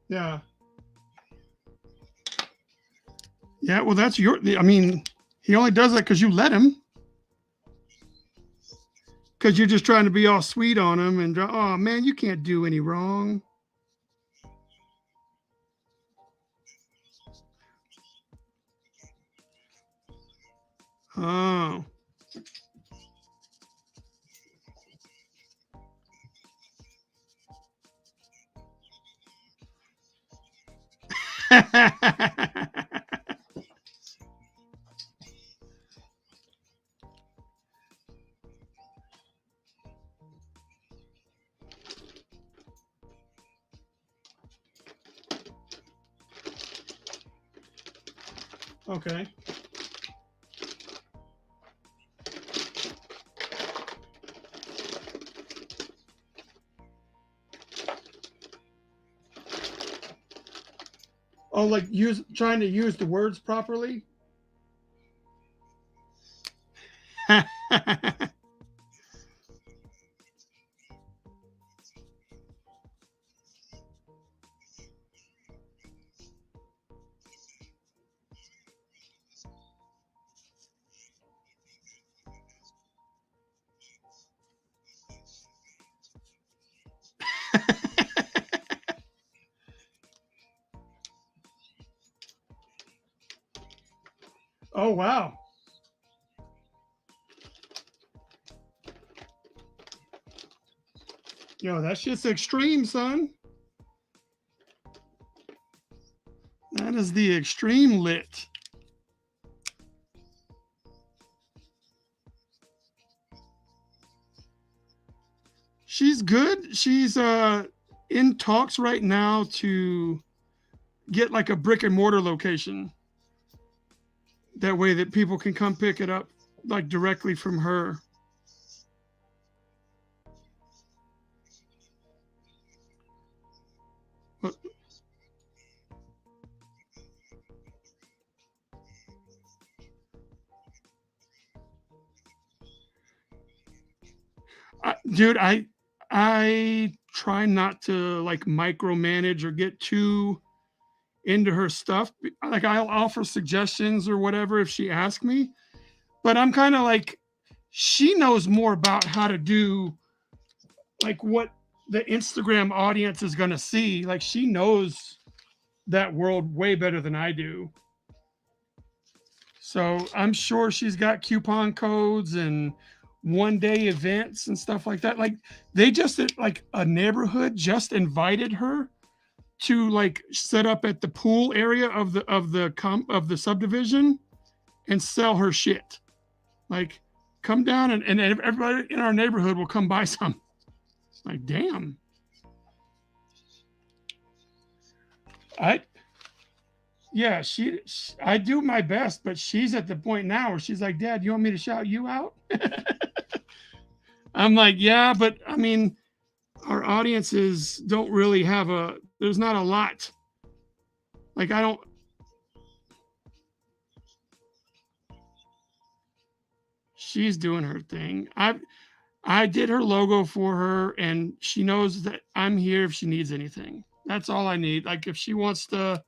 Yeah. Yeah, well I mean, he only does that cuz you let him, cuz you're just trying to be all sweet on him and oh man, you can't do any wrong. Oh. Okay. Oh, like trying to use the words properly? Oh, wow. Yo, that shit's extreme, son. That is the extreme lit. She's good. She's in talks right now to get like a brick and mortar location. That way that people can come pick it up like directly from her. But dude, I try not to like micromanage or get too into her stuff. Like I'll offer suggestions or whatever if she asks me, but I'm kind of like she knows more about how to do like what the Instagram audience is going to see. Like she knows that world way better than I do. So I'm sure she's got coupon codes and 1 day events and stuff like that. Like they just like a neighborhood just invited her to like set up at the pool area of the subdivision and sell her shit. Like come down and everybody in our neighborhood will come buy some. Like damn. I Yeah, I do my best, but she's at the point now where she's like, "Dad, you want me to shout you out?" I'm like, "Yeah, but I mean, our audiences don't really have there's not a lot. Like I don't she's doing her thing. I did her logo for her and she knows that I'm here if she needs anything. That's all I need. Like if she wants to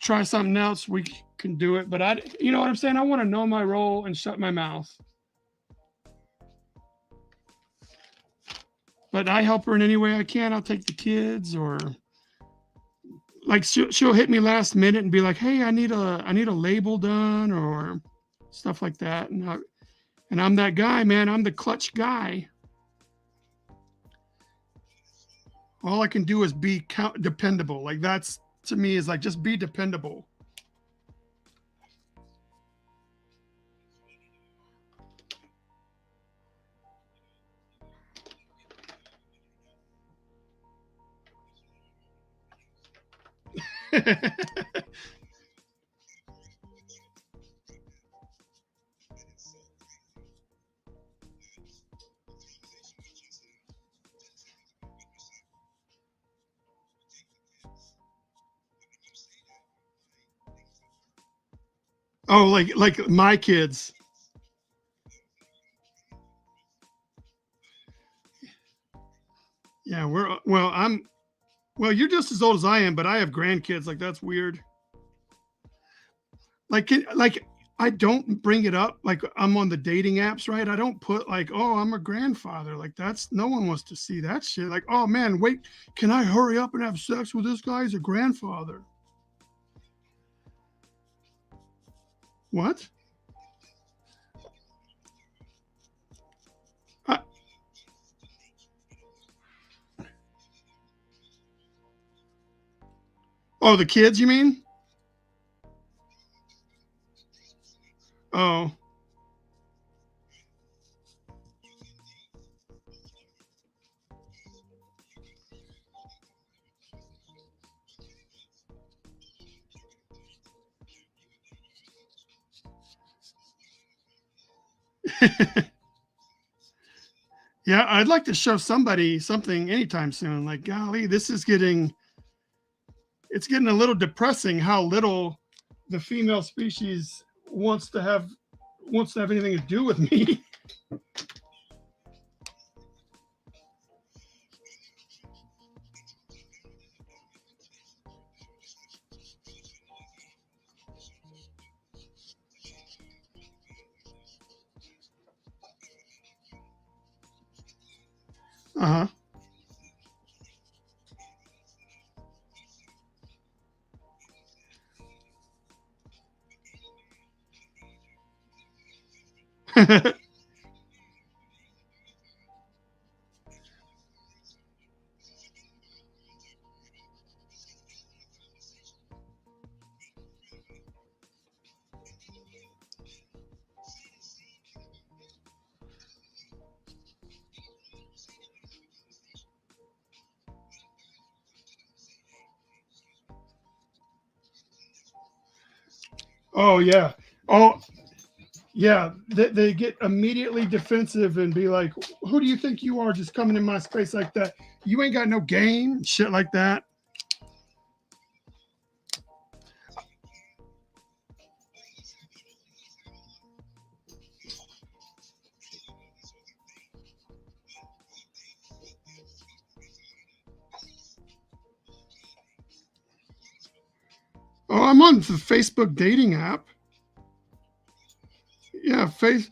try something else, we can do it, but you know what I'm saying? I want to know my role and shut my mouth. But I help her in any way I can. I'll take the kids or like she'll hit me last minute and be like, "Hey, I need a label done or stuff like that." And I'm that guy, man. I'm the clutch guy. All I can do is be dependable. Like that's to me is like just be dependable. Oh, like my kids. Yeah, well, you're just as old as I am, but I have grandkids. Like that's weird. Like I don't bring it up like I'm on the dating apps, right? I don't put like, oh, I'm a grandfather. Like that's no one wants to see that shit. Like, oh man, wait, can I hurry up and have sex with this guy? He's a grandfather. What? Uh, oh, the kids, you mean? Oh. Yeah, I'd like to show somebody something anytime soon. Like, golly, it's getting a little depressing how little the female species wants to have anything to do with me. Uh-huh. Oh yeah. Oh yeah. They get immediately defensive and be like, "Who do you think you are, just coming in my space like that? You ain't got no game." Shit like that. Oh, I'm on the Facebook dating app. Yeah, face.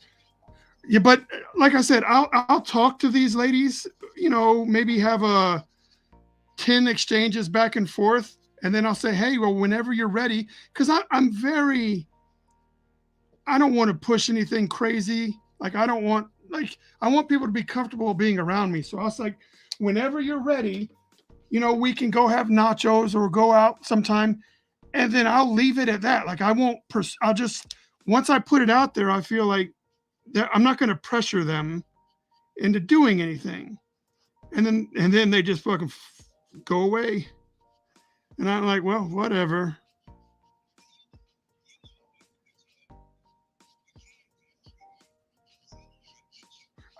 Yeah, but like I said, I'll talk to these ladies. You know, maybe have a 10 exchanges back and forth, and then I'll say, hey, well, whenever you're ready, because I'm very, I don't want to push anything crazy. Like I don't want, like I want people to be comfortable being around me. So I was like, whenever you're ready, you know, we can go have nachos or go out sometime, and then I'll leave it at that. Like I won't, I'll just, once I put it out there, I feel like I'm not going to pressure them into doing anything. And then they just fucking go away. And I'm like, well, whatever.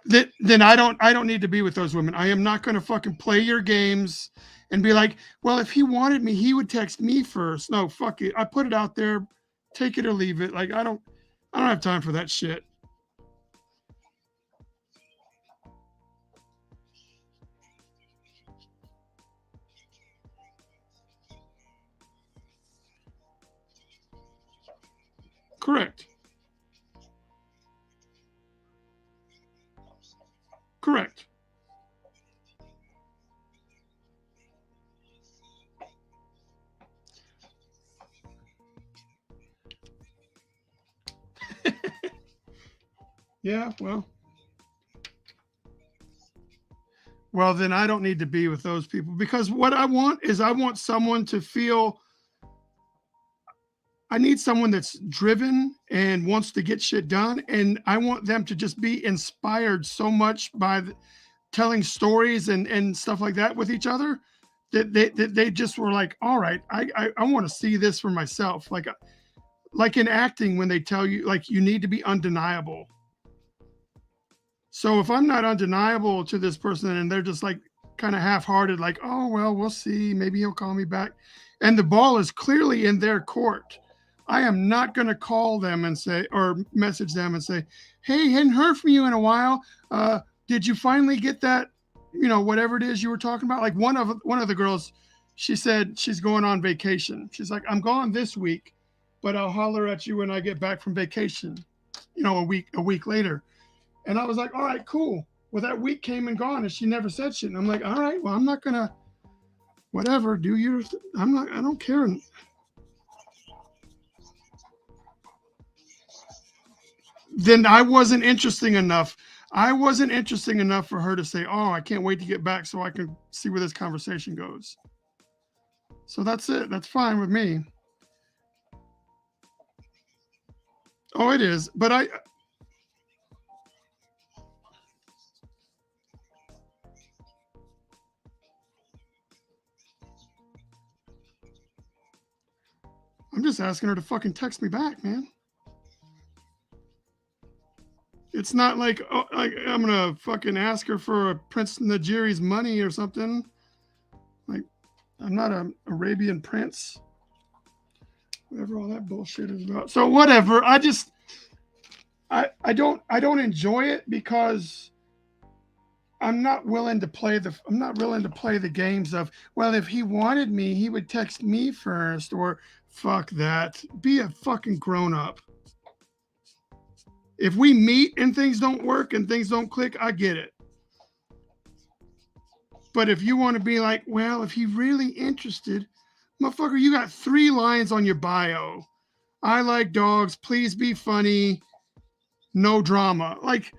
Then I don't need to be with those women. I am not going to fucking play your games and be like, well, if he wanted me, he would text me first. No, fuck it. I put it out there. Take it or leave it. Like I don't have time for that shit. Correct. Correct. Yeah, well, then I don't need to be with those people because what I want is I want someone to feel, I need someone that's driven and wants to get shit done. And I want them to just be inspired so much by telling stories and stuff like that with each other that they just were like, all right, I want to see this for myself. Like in acting, when they tell you, like, you need to be undeniable. So if I'm not undeniable to this person and they're just like kind of half hearted, like, oh, well, we'll see. Maybe he'll call me back. And the ball is clearly in their court. I am not going to call them and say, or message them and say, hey, hadn't heard from you in a while. Did you finally get that, whatever it is you were talking about? Like one of the girls, she said she's going on vacation. She's like, I'm gone this week, but I'll holler at you when I get back from vacation, a week later. And I was like, all right, cool. Well, that week came and gone, and she never said shit. And I'm like, all right, well, I'm not gonna, whatever, do yours. I'm not, I don't care. Then I wasn't interesting enough. I wasn't interesting enough for her to say, oh, I can't wait to get back so I can see where this conversation goes. So that's it. That's fine with me. Oh, it is. But I'm just asking her to fucking text me back, man. It's not like, oh, like I'm gonna fucking ask her for a Prince Najiri's money or something. Like I'm not an Arabian prince. Whatever all that bullshit is about. So whatever. I don't enjoy it because I'm not willing to play the games of, well, if he wanted me, he would text me first, or fuck that. Be a fucking grown up. If we meet and things don't work and things don't click, I get it. But if you want to be like, well, if he really interested, motherfucker, you got 3 lines on your bio. I like dogs. Please be funny. No drama. Like,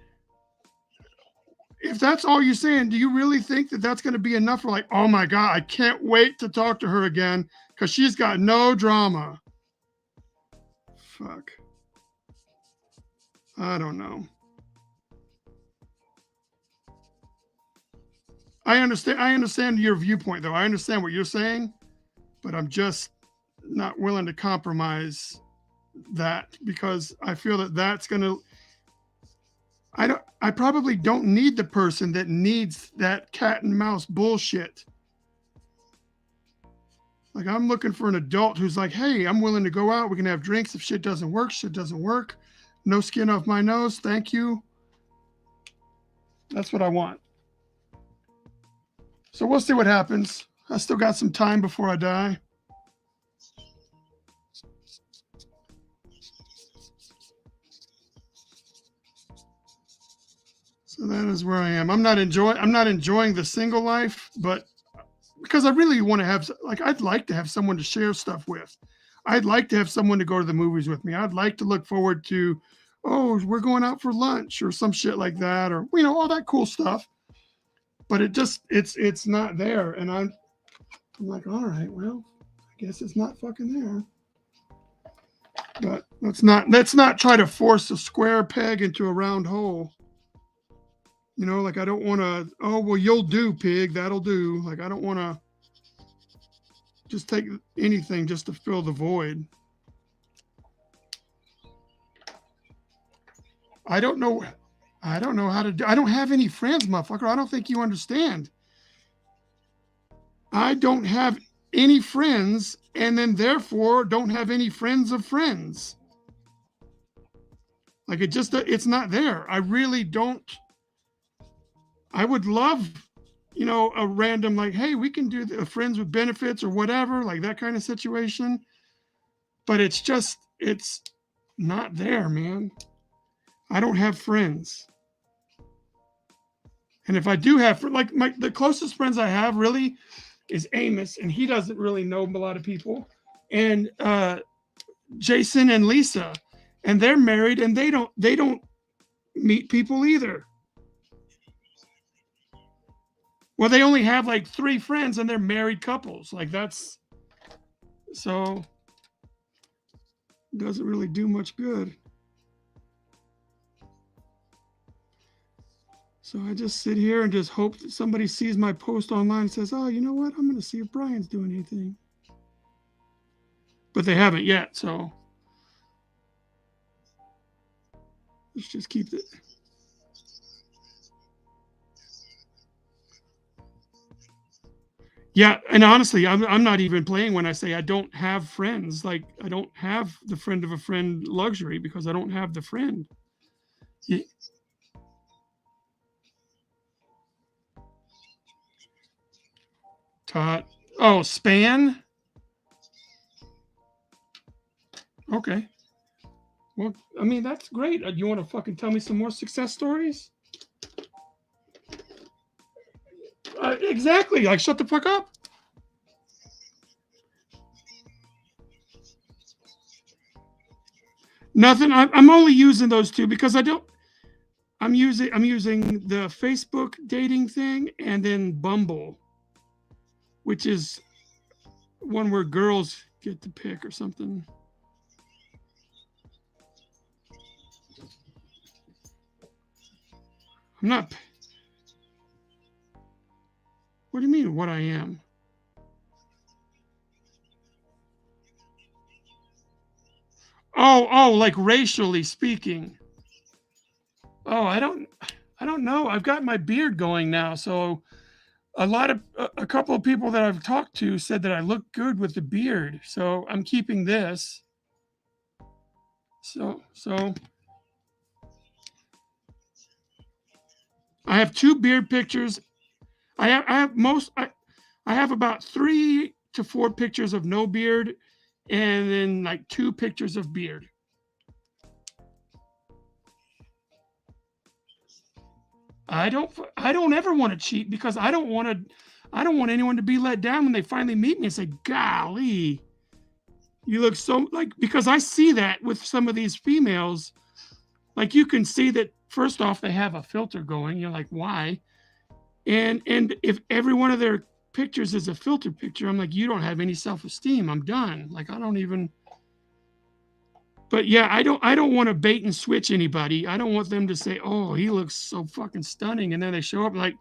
if that's all you're saying, do you really think that that's going to be enough for, like, oh my God, I can't wait to talk to her again because she's got no drama? Fuck. I don't know. I understand your viewpoint, though. I understand what you're saying, but I'm just not willing to compromise that, because I feel that that's going to, I probably don't need the person that needs that cat and mouse bullshit. Like, I'm looking for an adult who's like, hey, I'm willing to go out. We can have drinks. If shit doesn't work, shit doesn't work. No skin off my nose. Thank you. That's what I want. So we'll see what happens. I still got some time before I die. So that is where I am. I'm not enjoying the single life, but because I really want to have, like, I'd like to have someone to share stuff with. I'd like to have someone to go to the movies with me. I'd like to look forward to, oh, we're going out for lunch or some shit like that, or all that cool stuff. But it's not there, and I'm like, all right, well, I guess it's not fucking there. But let's not try to force a square peg into a round hole. Like, I don't want to, oh, well, you'll do, pig, that'll do. Like, I don't want to just take anything just to fill the void. I don't know how to do. I don't have any friends, motherfucker. I don't think you understand. I don't have any friends, and then therefore don't have any friends of friends. Like, it's not there. I really don't. I would love, a random, like, hey, we can do the friends with benefits or whatever, like that kind of situation. But it's not there, man. I don't have friends. And if I do have, like, the closest friends I have really is Amos, and he doesn't really know a lot of people. And Jason and Lisa, and they're married, and they don't meet people either. Well, they only have like 3 friends, and they're married couples. Like, so it doesn't really do much good. So I just sit here and just hope that somebody sees my post online and says, oh, you know what? I'm going to see if Bryan's doing anything. But they haven't yet, so let's just keep it. Yeah, and honestly, I'm not even playing when I say I don't have friends. Like, I don't have the friend of a friend luxury, because I don't have the friend. Yeah. Oh, span? Okay. Well, I mean, that's great. You want to fucking tell me some more success stories? Exactly. Like, shut the fuck up. Nothing. I'm only using those 2 because I'm using the Facebook dating thing, and then Bumble, which is one where girls get to pick or something. I'm not. What do you mean, what I am? Oh, like racially speaking. Oh, I don't know. I've got my beard going now, so a couple of people that I've talked to said that I look good with the beard. So I'm keeping this. So I have 2 beard pictures. I have about 3 to 4 pictures of no beard, and then like 2 pictures of beard. I don't ever want to cheat, because I don't want anyone to be let down when they finally meet me and say, golly, you look so, like, because I see that with some of these females. Like, you can see that, first off, they have a filter going. You're like, why? And if every one of their pictures is a filter picture, I'm like, you don't have any self-esteem. I'm done. Like, I don't even. But yeah, I don't want to bait and switch anybody. I don't want them to say, oh, he looks so fucking stunning, and then they show up like,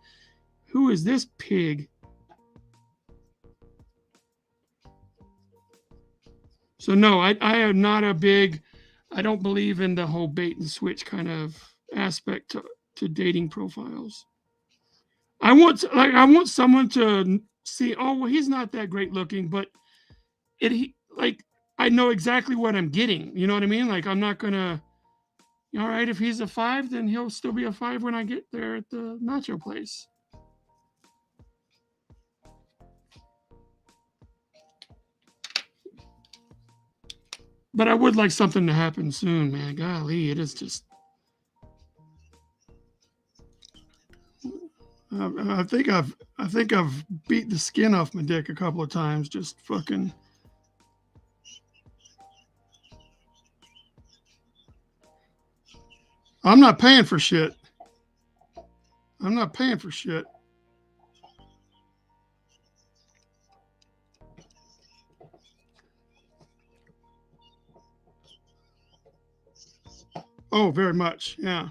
who is this pig? So no, I am not a big, I don't believe in the whole bait and switch kind of aspect to dating profiles. I want someone to see, oh well, he's not that great looking, but like I know exactly what I'm getting. You know what I mean? Like I'm not gonna. All right, if he's a 5, then he'll still be a 5 when I get there at the nacho place. But I would like something to happen soon, man. Golly, it is just. I think I've beat the skin off my dick a couple of times. Just fucking. I'm not paying for shit. I'm not paying for shit. Oh, very much. Yeah.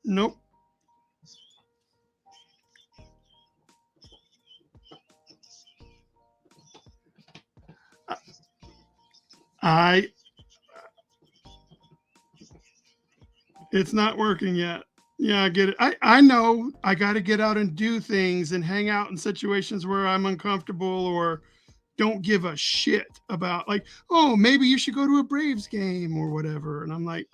Nope. I. It's not working yet. Yeah, I get it. I know I got to get out and do things and hang out in situations where I'm uncomfortable or don't give a shit about, like, oh, maybe you should go to a Braves game or whatever. And I'm like,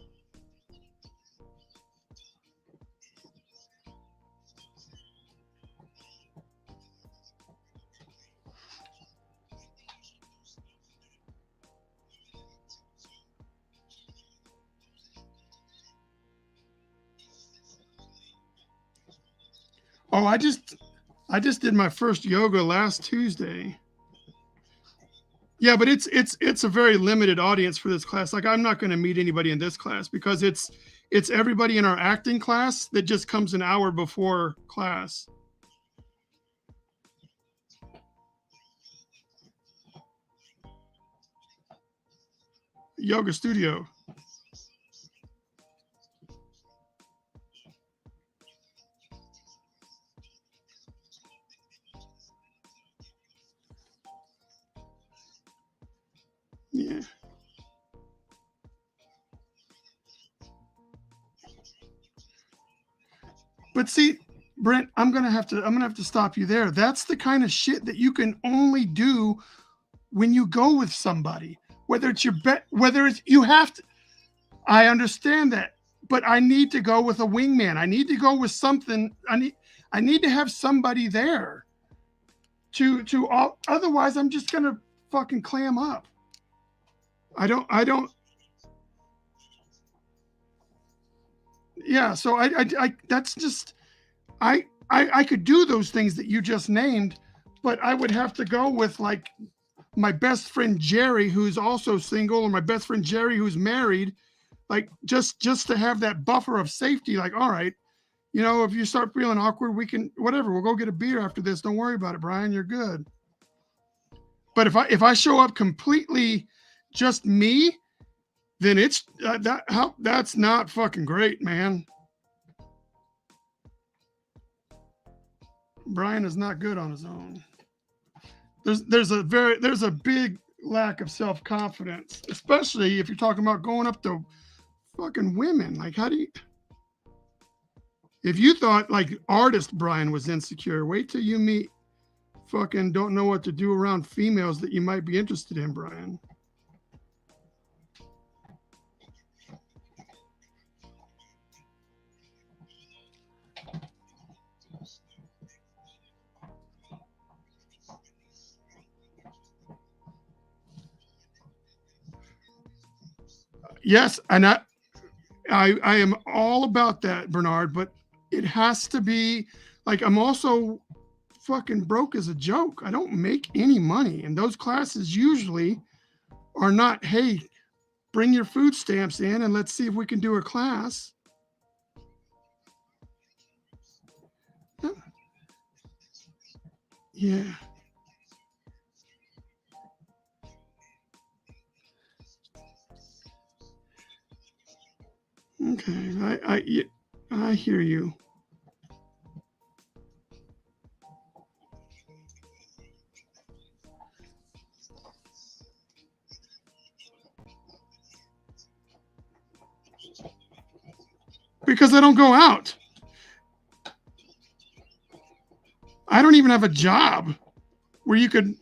oh, I just did my first yoga last Tuesday. Yeah, but it's a very limited audience for this class. Like I'm not going to meet anybody in this class because it's everybody in our acting class that just comes an hour before class. Yoga studio. Yeah. But see, Brent, I'm gonna have to stop you there. That's the kind of shit that you can only do when you go with somebody. Whether it's your whether it's you have to. I understand that, but I need to go with a wingman. I need to go with something. I need to have somebody there to all. Otherwise, I'm just gonna fucking clam up. I don't. Yeah. So that's just I could do those things that you just named, but I would have to go with like my best friend Jerry, who's also single, or my best friend Jerry, who's married, like just to have that buffer of safety. Like, all right, if you start feeling awkward, we can whatever. We'll go get a beer after this. Don't worry about it, Brian. You're good. But if I show up completely just me, then it's that's not fucking great, man. Brian is not good on his own. There's a big lack of self confidence, especially if you're talking about going up to fucking women. Like, how do you? If you thought like artist Brian was insecure, wait till you meet fucking don't know what to do around females that you might be interested in, Brian. Yes, and I am all about that, Bernard, but it has to be like I'm also fucking broke as a joke. I don't make any money. And those classes usually are not, hey, bring your food stamps in and let's see if we can do a class. Yeah. Okay. I hear you. Because I don't go out. I don't even have a job where you could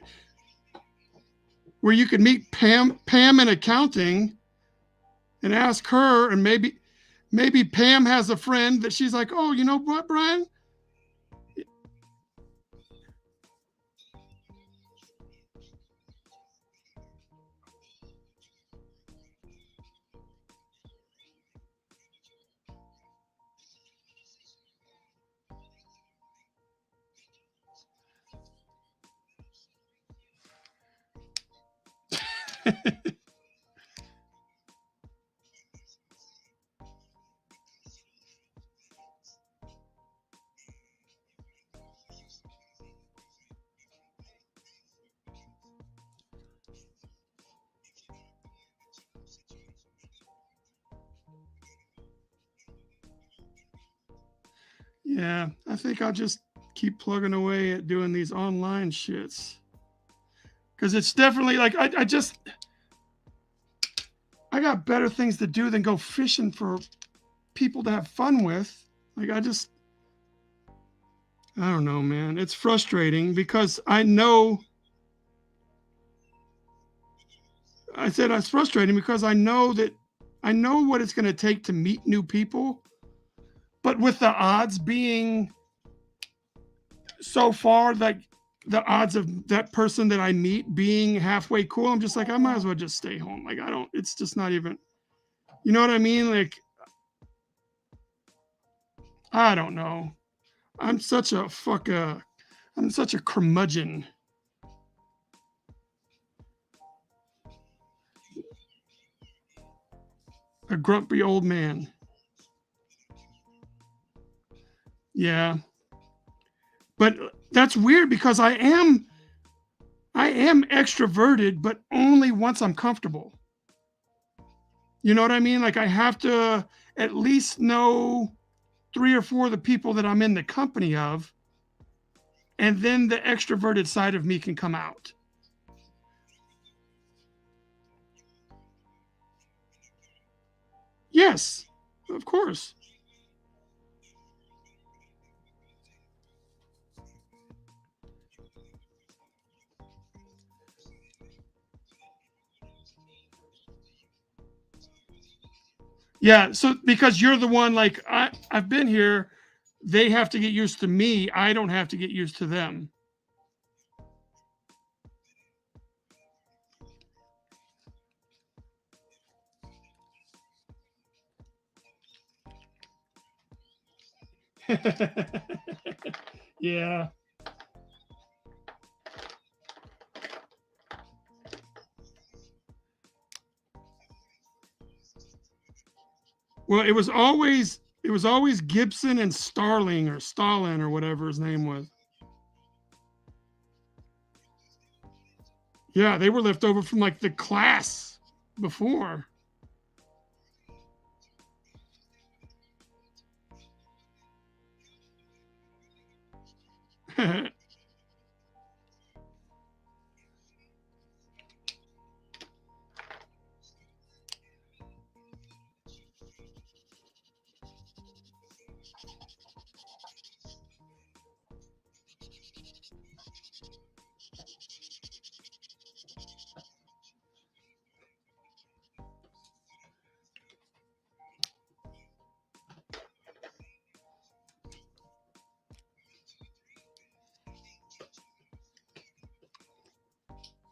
meet Pam in accounting and ask her, and maybe Pam has a friend that she's like, oh, you know what, Bryan? Yeah, I think I'll just keep plugging away at doing these online shits. Because it's definitely like, I got better things to do than go fishing for people to have fun with. Like, I don't know, man. It's frustrating because I said it's frustrating because I know what it's going to take to meet new people. But with the odds being so far, like the odds of that person that I meet being halfway cool, I'm just like, I might as well just stay home. Like, it's just not even, you know what I mean? Like, I don't know. I'm such a I'm such a curmudgeon. A grumpy old man. Yeah. But that's weird because I am extroverted, but only once I'm comfortable. You know what I mean? Like I have to at least know 3 or 4 of the people that I'm in the company of, and then the extroverted side of me can come out. Yes, of course. Yeah, so because you're the one, like I've been here, they have to get used to me. I don't have to get used to them. Yeah. Well, it was always Gibson and Starling or Stalin or whatever his name was. Yeah, they were left over from like the class before.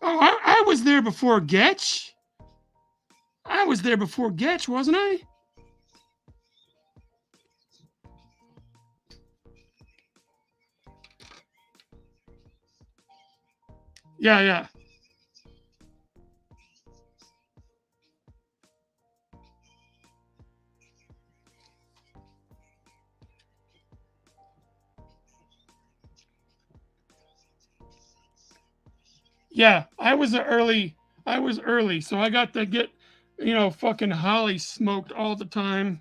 Oh, I was there before Getch. I was there before Getch, wasn't I? Yeah, yeah. Yeah, I was early, so I got to get, fucking Holly smoked all the time.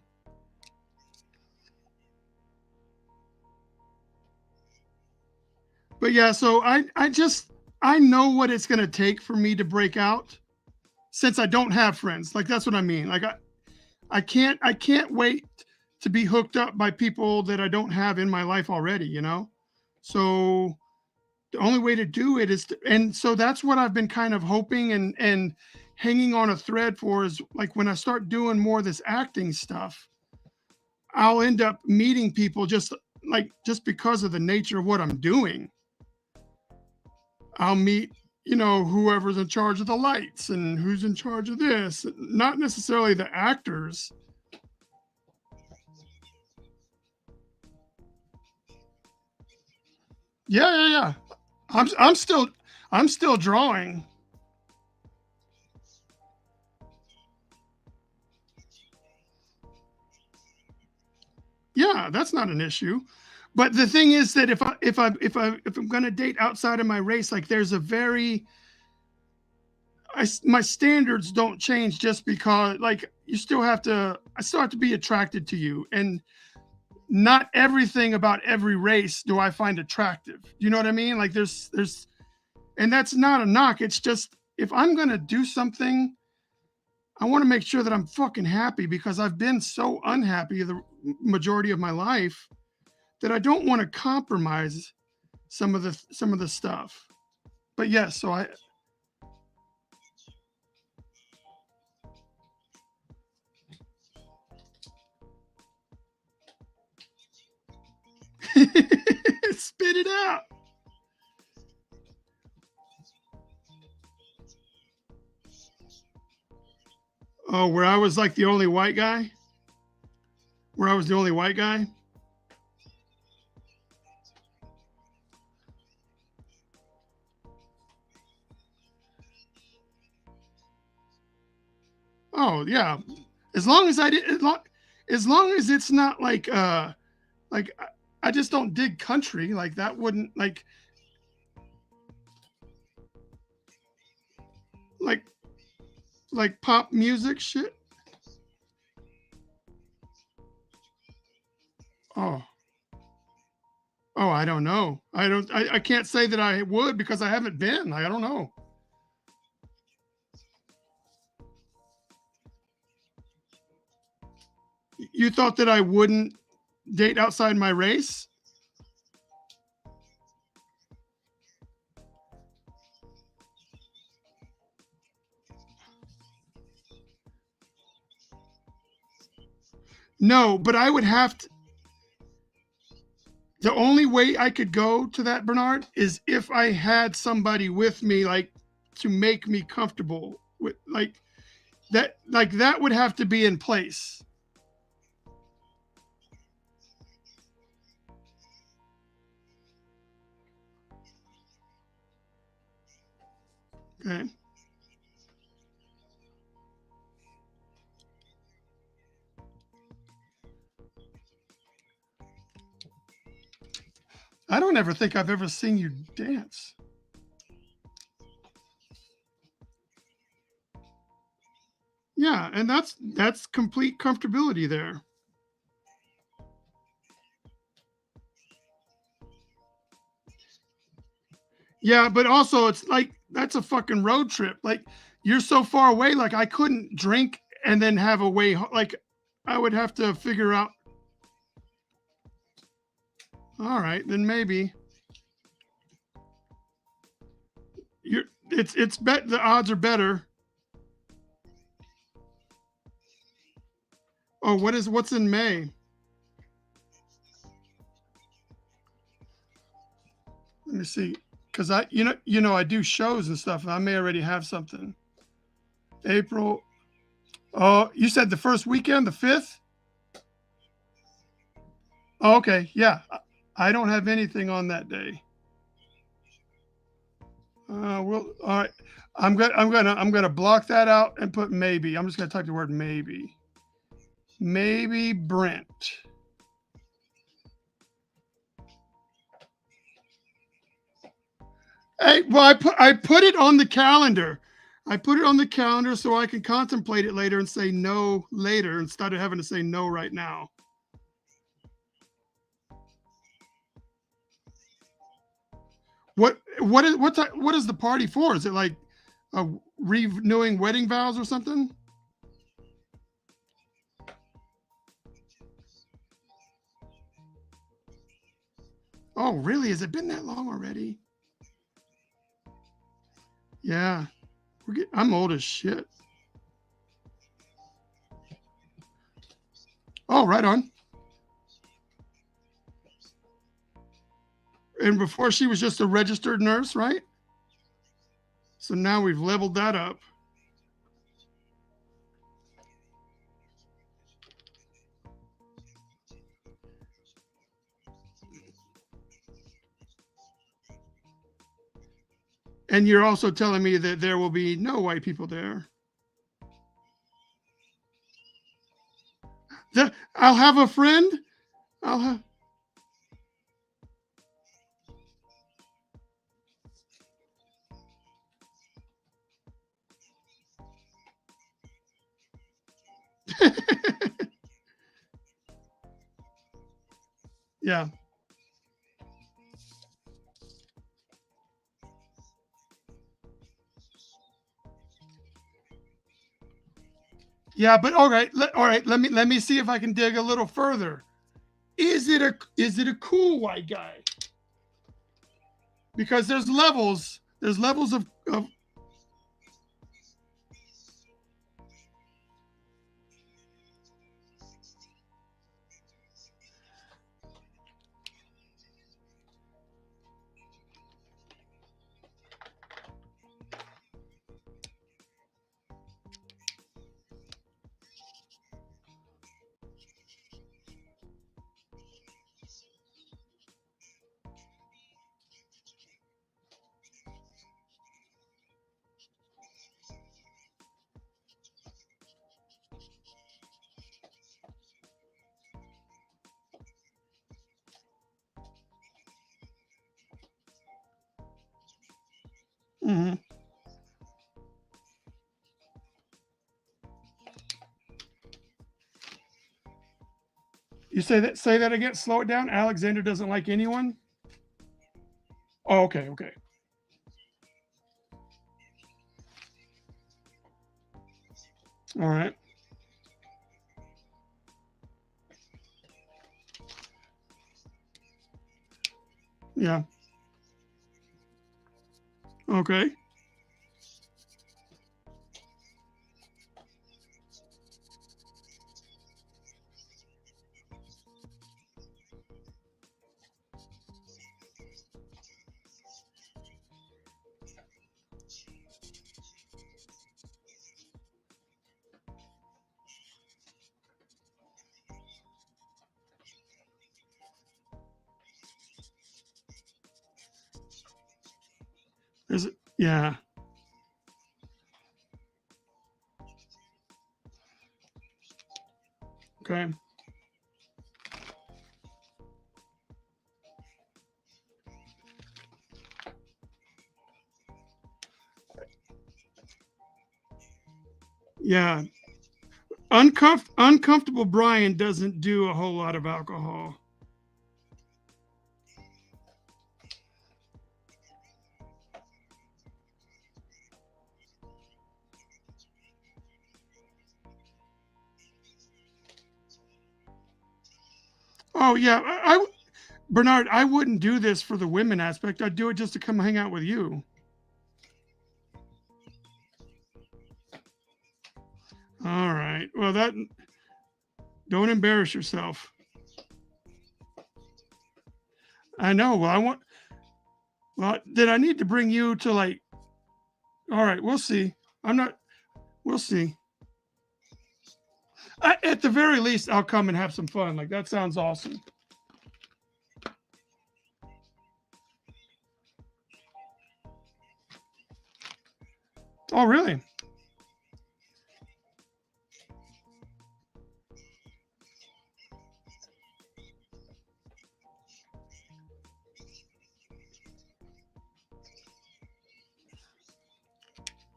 But yeah, so I know what it's gonna take for me to break out since I don't have friends. Like that's what I mean. Like I can't wait to be hooked up by people that I don't have in my life already, you know? So the only way to do it is to, and so that's what I've been kind of hoping and hanging on a thread for is like when I start doing more of this acting stuff, I'll end up meeting people just because of the nature of what I'm doing. I'll meet, whoever's in charge of the lights and who's in charge of this, not necessarily the actors. Yeah, yeah, yeah. I'm still drawing. Yeah, that's not an issue. But the thing is that if I'm going to date outside of my race, like there's a very my standards don't change just because like you still have to I still have to be attracted to you, and not everything about every race do I find attractive. You know what I mean? Like there's and that's not a knock. It's just if I'm going to do something, I want to make sure that I'm fucking happy because I've been so unhappy the majority of my life that I don't want to compromise some of the stuff. But yes, so I spit it out. Oh, where I was like the only white guy? Where I was the only white guy? Oh, yeah. As long as I did as long as it's not like I just don't dig country. Like that wouldn't like like pop music shit. Oh. Oh, I don't know. I can't say that I would because I haven't been. I don't know. You thought that I wouldn't date outside my race? No, but I would have to. The only way I could go to that, Bernard, is if I had somebody with me, like to make me comfortable with, like that would have to be in place. Okay. I don't ever think I've ever seen you dance. Yeah, and that's complete comfortability there. Yeah, but also it's like that's a fucking road trip. Like you're so far away. Like I couldn't drink and then have a way. Like I would have to figure out. All right, then maybe you're. It's bet the odds are better. Oh, what's in May? Let me see, because I do shows and stuff. I may already have something. April. Oh, you said the first weekend, the 5th. Oh, okay, yeah. I don't have anything on that day. Well, all right. I'm gonna block that out and put maybe. I'm just gonna type the word maybe. Maybe Brent. Hey, well, I put it on the calendar. I put it on the calendar so I can contemplate it later and say no later instead of having to say no right now. what is the party for? Is it like renewing wedding vows or something? Oh, really? Has it been that long already? Yeah. I'm old as shit. Oh, right on. And before she was just a registered nurse, right? So now we've leveled that up. And you're also telling me that there will be no white people there. I'll have a friend. I'll have. Yeah. Yeah, but all right. Let me see if I can dig a little further. Is it a cool white guy? Because there's levels. There's levels of. Mhm. You say that again. Slow it down. Alexander doesn't like anyone. Oh, okay, okay. All right. Yeah. Okay. Is it? Yeah. Okay. Yeah. Uncomfortable Brian doesn't do a whole lot of alcohol. Oh yeah. Bernard, I wouldn't do this for the women aspect. I'd do it just to come hang out with you. All right. Well, that don't embarrass yourself. I know. Well, I want. Well, did I need to bring you to like? All right. We'll see. I'm not. We'll see. At the very least, I'll come and have some fun. Like that sounds awesome. Oh, really?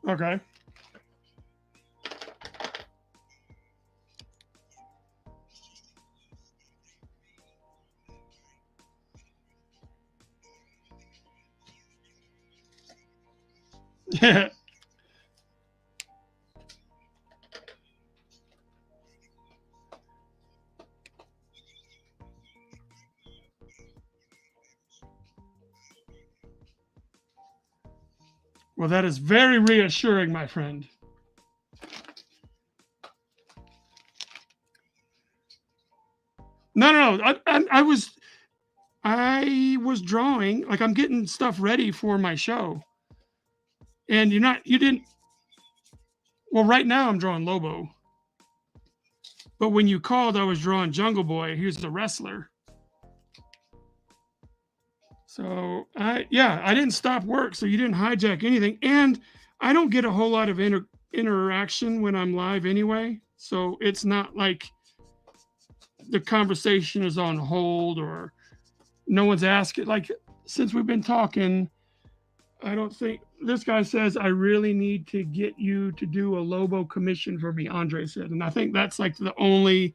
Okay. Well, that is very reassuring, my friend. No. I was drawing, like I'm getting stuff ready for my show. And you didn't. Well, right now I'm drawing Lobo. But when you called, I was drawing Jungle Boy. He was the wrestler. So I didn't stop work. So you didn't hijack anything. And I don't get a whole lot of interaction when I'm live anyway. So it's not like the conversation is on hold or no one's asking. Like, since we've been talking, I don't think this guy says, I really need to get you to do a Lobo commission for me, Andre said. And I think that's like the only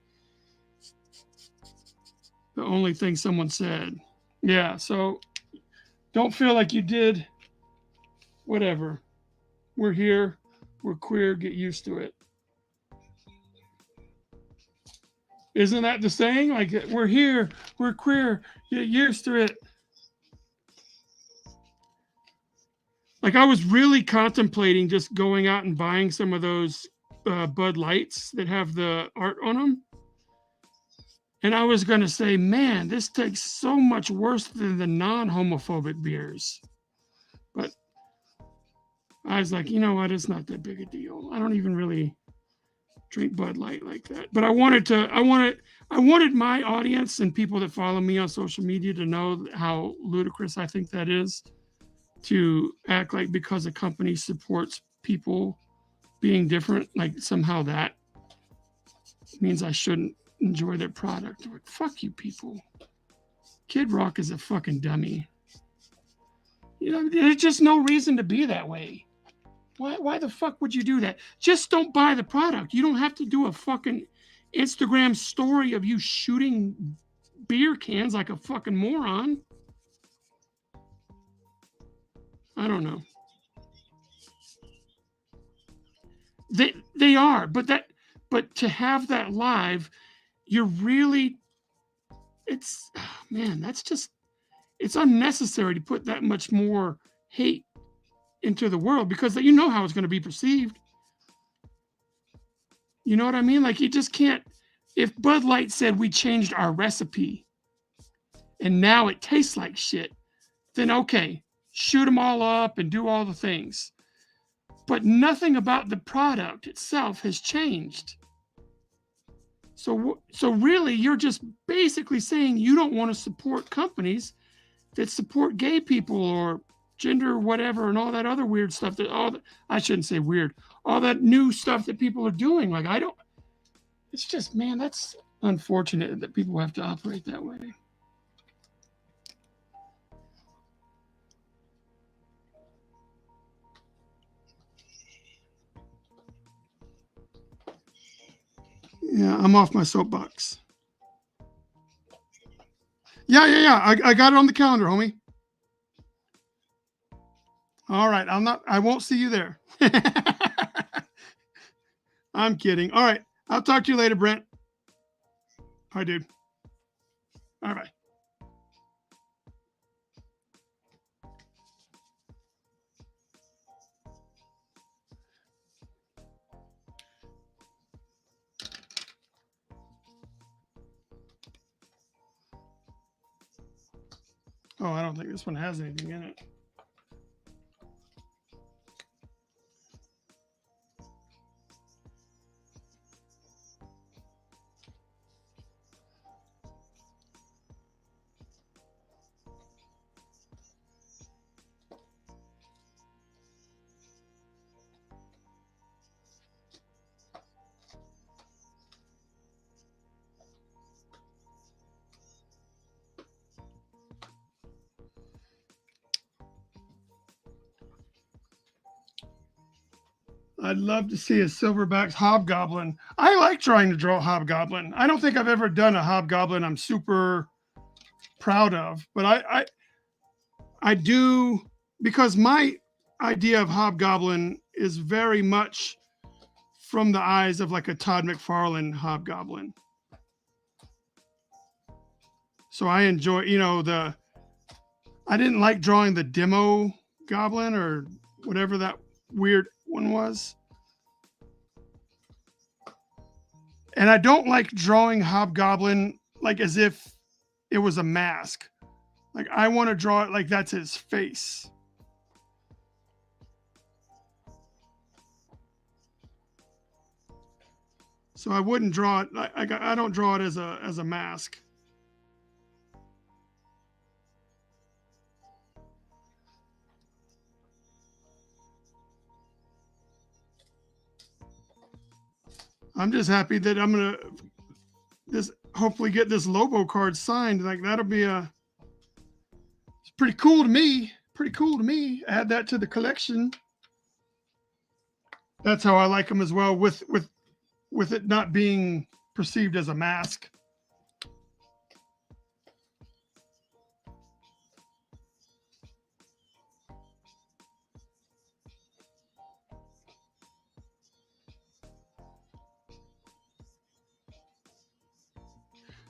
thing someone said. Yeah. So don't feel like you did. Whatever. We're here. We're queer. Get used to it. Isn't that the saying? Like, we're here. We're queer. Get used to it. Like, I was really contemplating just going out and buying some of those Bud Lights that have the art on them. And I was going to say, man, this tastes so much worse than the non-homophobic beers. But I was like, you know what? It's not that big a deal. I don't even really drink Bud Light like that. But I wanted my audience and people that follow me on social media to know how ludicrous I think that is, to act like because a company supports people being different, like somehow that means I shouldn't enjoy their product. Like, fuck you people. Kid Rock is a fucking dummy. You know, there's just no reason to be that way. Why the fuck would you do that? Just don't buy the product. You don't have to do a fucking Instagram story of you shooting beer cans like a fucking moron. I don't know. They are, but to have that live, you're really, it's, man, that's just, it's unnecessary to put that much more hate into the world, because you know how it's going to be perceived. You know what I mean? Like, you just can't, if Bud Light said we changed our recipe and now it tastes like shit, then okay, shoot them all up and do all the things. But nothing about the product itself has changed. So really, you're just basically saying you don't want to support companies that support gay people or gender whatever and all that other weird stuff I shouldn't say weird, all that new stuff that people are doing. Like, it's just, man, that's unfortunate that people have to operate that way. Yeah, I'm off my soapbox. Yeah. I got it on the calendar, homie. All right. I won't see you there. I'm kidding. All right. I'll talk to you later, Brent. All right, dude. Bye bye. Oh, I don't think this one has anything in it. I'd love to see a silverback hobgoblin. I like trying to draw hobgoblin. I don't think I've ever done a hobgoblin I'm super proud of, but I do, because idea of Hobgoblin is very much from the eyes of like a Todd McFarlane Hobgoblin. So I enjoy, I didn't like drawing the demo goblin or whatever that weird one was. And I don't like drawing Hobgoblin like as if it was a mask. Like I want to draw it like that's his face. So I wouldn't draw it. I don't draw it as a mask. I'm just happy that I'm gonna hopefully get this Lobo card signed. Like that'll be it's pretty cool to me. Pretty cool to me. Add that to the collection. That's how I like them as well, with it not being perceived as a mask.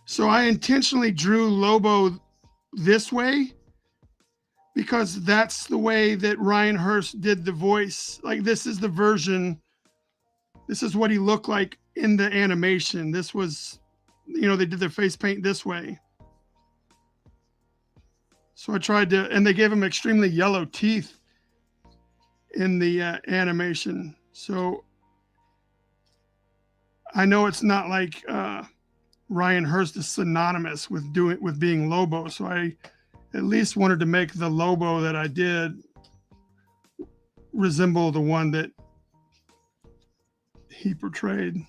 So I intentionally drew Lobo this way because that's the way that Ryan Hurst did the voice. Like this is the version, this is what he looked like in the animation. This was, they did their face paint this way. So I tried to, and they gave him extremely yellow teeth in the animation. So I know it's not like Ryan Hurst is synonymous with being Lobo. So I at least wanted to make the Lobo that I did resemble the one that he portrayed.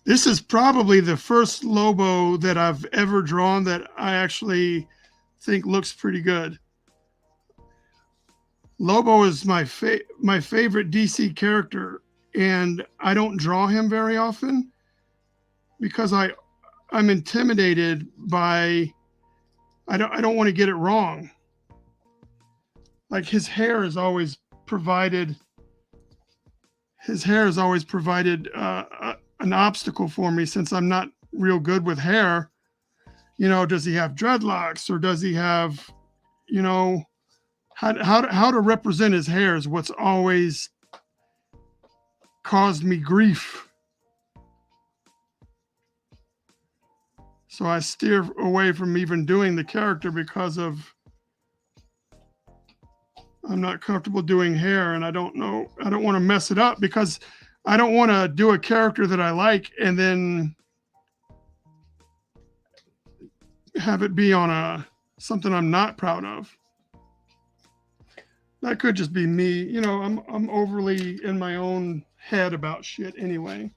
This is probably the first Lobo that I've ever drawn that I actually think looks pretty good. Lobo is my favorite DC character, and I don't draw him very often because I'm intimidated by I don't want to get it wrong. Like his hair is always provided an obstacle for me since I'm not real good with hair. Does he have dreadlocks, or does he have, how to represent his hair is what's always caused me grief. So I steer away from even doing the character because of I'm not comfortable doing hair, and I don't want to mess it up because I don't want to do a character that I like and then have it be on something I'm not proud of. That could just be me. I'm overly in my own head about shit anyway.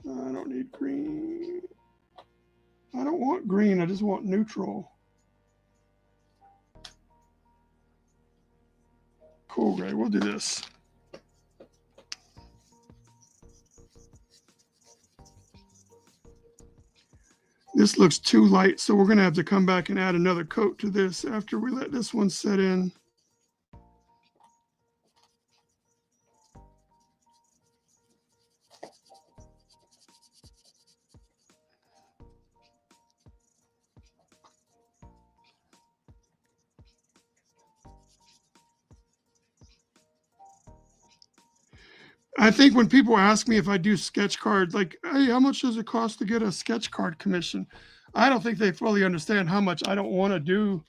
I don't need green. I don't want green. I just want neutral. Cool, Gray. We'll do this. This looks too light, so we're going to have to come back and add another coat to this after we let this one set in. I think when people ask me if I do sketch cards, like, hey, how much does it cost to get a sketch card commission? I don't think they fully understand how much I don't want to do,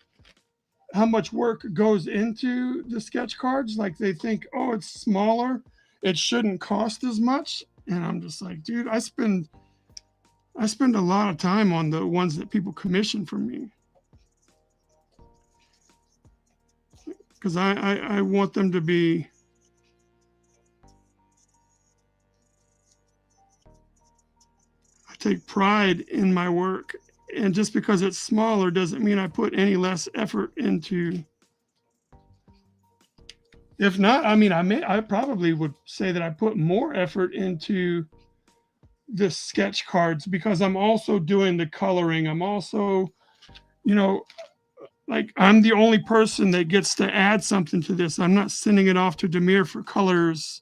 how much work goes into the sketch cards. Like they think, oh, it's smaller, it shouldn't cost as much. And I'm just like, dude, I spend I spend a lot of time on the ones that people commission from me, because I want them to be, I take pride in my work, and just because it's smaller doesn't mean I put any less effort into. If not, I mean, I probably would say that I put more effort into the sketch cards, because I'm also doing the coloring. I'm also, you know, like, I'm the only person that gets to add something to this. I'm not sending it off to Demir for colors.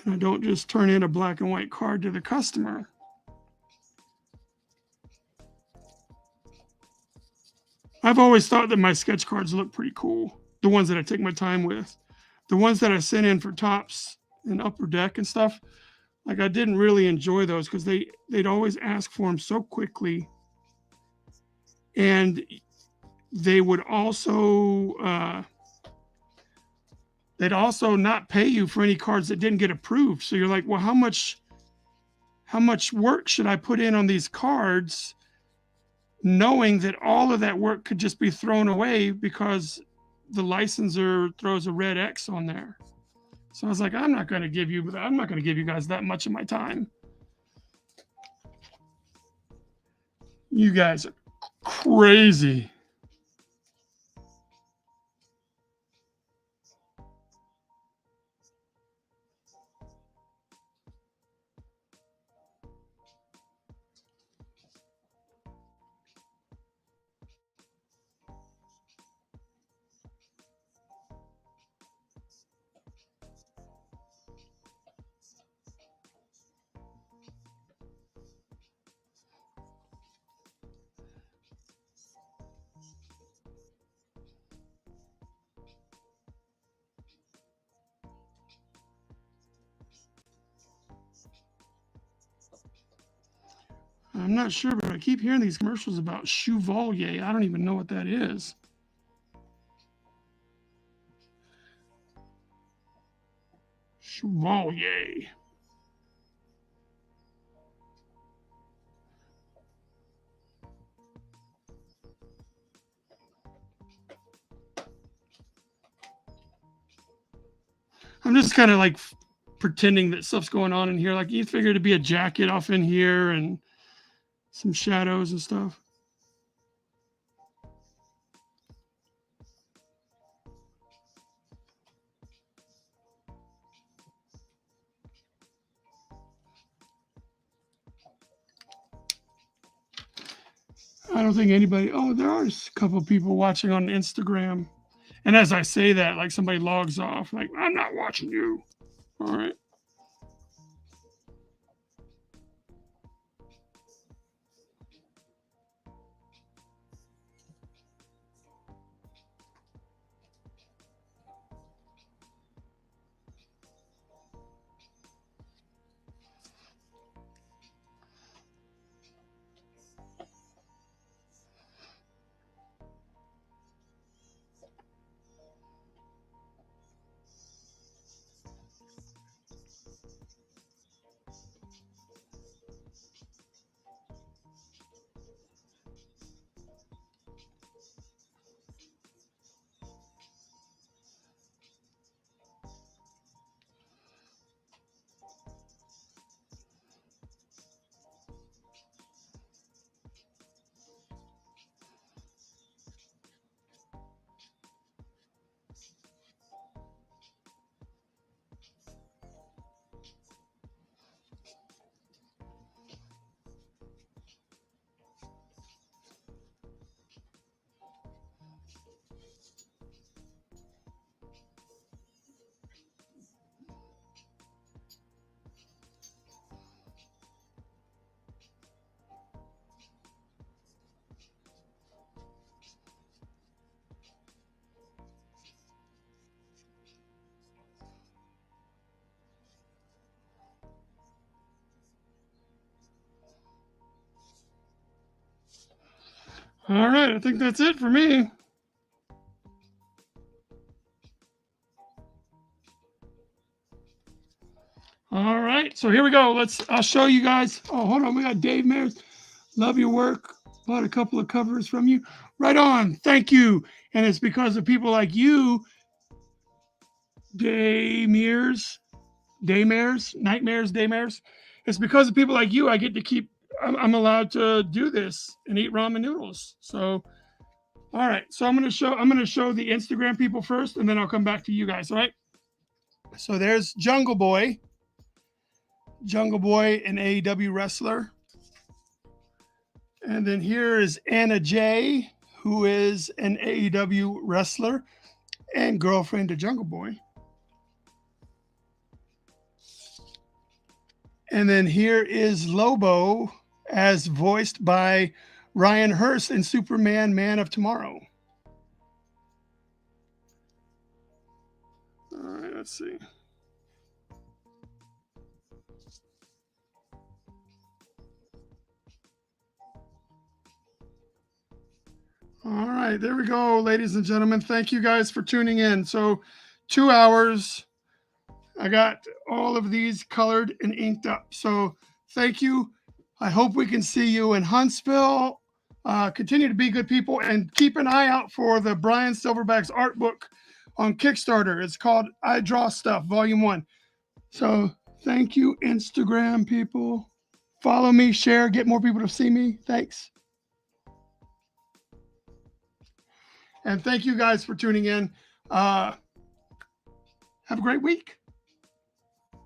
And I don't just turn in a black and white card to the customer. I've always thought that my sketch cards look pretty cool. The ones that I take my time with. The ones that I sent in for tops and upper deck and stuff, like, I didn't really enjoy those because they'd always ask for them so quickly. And they would also they'd also not pay you for any cards that didn't get approved. So you're like, well, how much work should I put in on these cards, knowing that all of that work could just be thrown away because the licensor throws a red X on there. So I was like, I'm not going to give you guys that much of my time. You guys are crazy. I'm not sure, but I keep hearing these commercials about Chevalier. I don't even know what that is. Chevalier. I'm just kind of like pretending that stuff's going on in here. Like, you figure it'd be a jacket off in here and some shadows and stuff. I don't think anybody. Oh, there are a couple of people watching on Instagram. And as I say that, like, somebody logs off. Like, I'm not watching you. All right. All right. I think that's it for me. All right. So here we go. I'll show you guys. Oh, hold on. We got Dave Mears. Love your work. Bought a couple of covers from you. Right on. Thank you. And it's because of people like you, Daymares. It's because of people like you I get to keep. I'm allowed to do this and eat ramen noodles. So, all right. So I'm gonna show the Instagram people first, and then I'll come back to you guys. All right. So there's Jungle Boy, an AEW wrestler. And then here is Anna Jay, who is an AEW wrestler and girlfriend to Jungle Boy. And then here is Lobo, as voiced by Ryan Hurst in Superman Man of Tomorrow. All right, let's see. All right, there we go, ladies and gentlemen. Thank you guys for tuning in. So 2 hours. I got all of these colored and inked up. So thank you. I hope we can see you in Huntsville. Continue to be good people and keep an eye out for the Bryan SilverbaX art book on Kickstarter. It's called I Draw Stuff, Volume 1. So thank you, Instagram people. Follow me, share, get more people to see me. Thanks. And thank you guys for tuning in. Have a great week.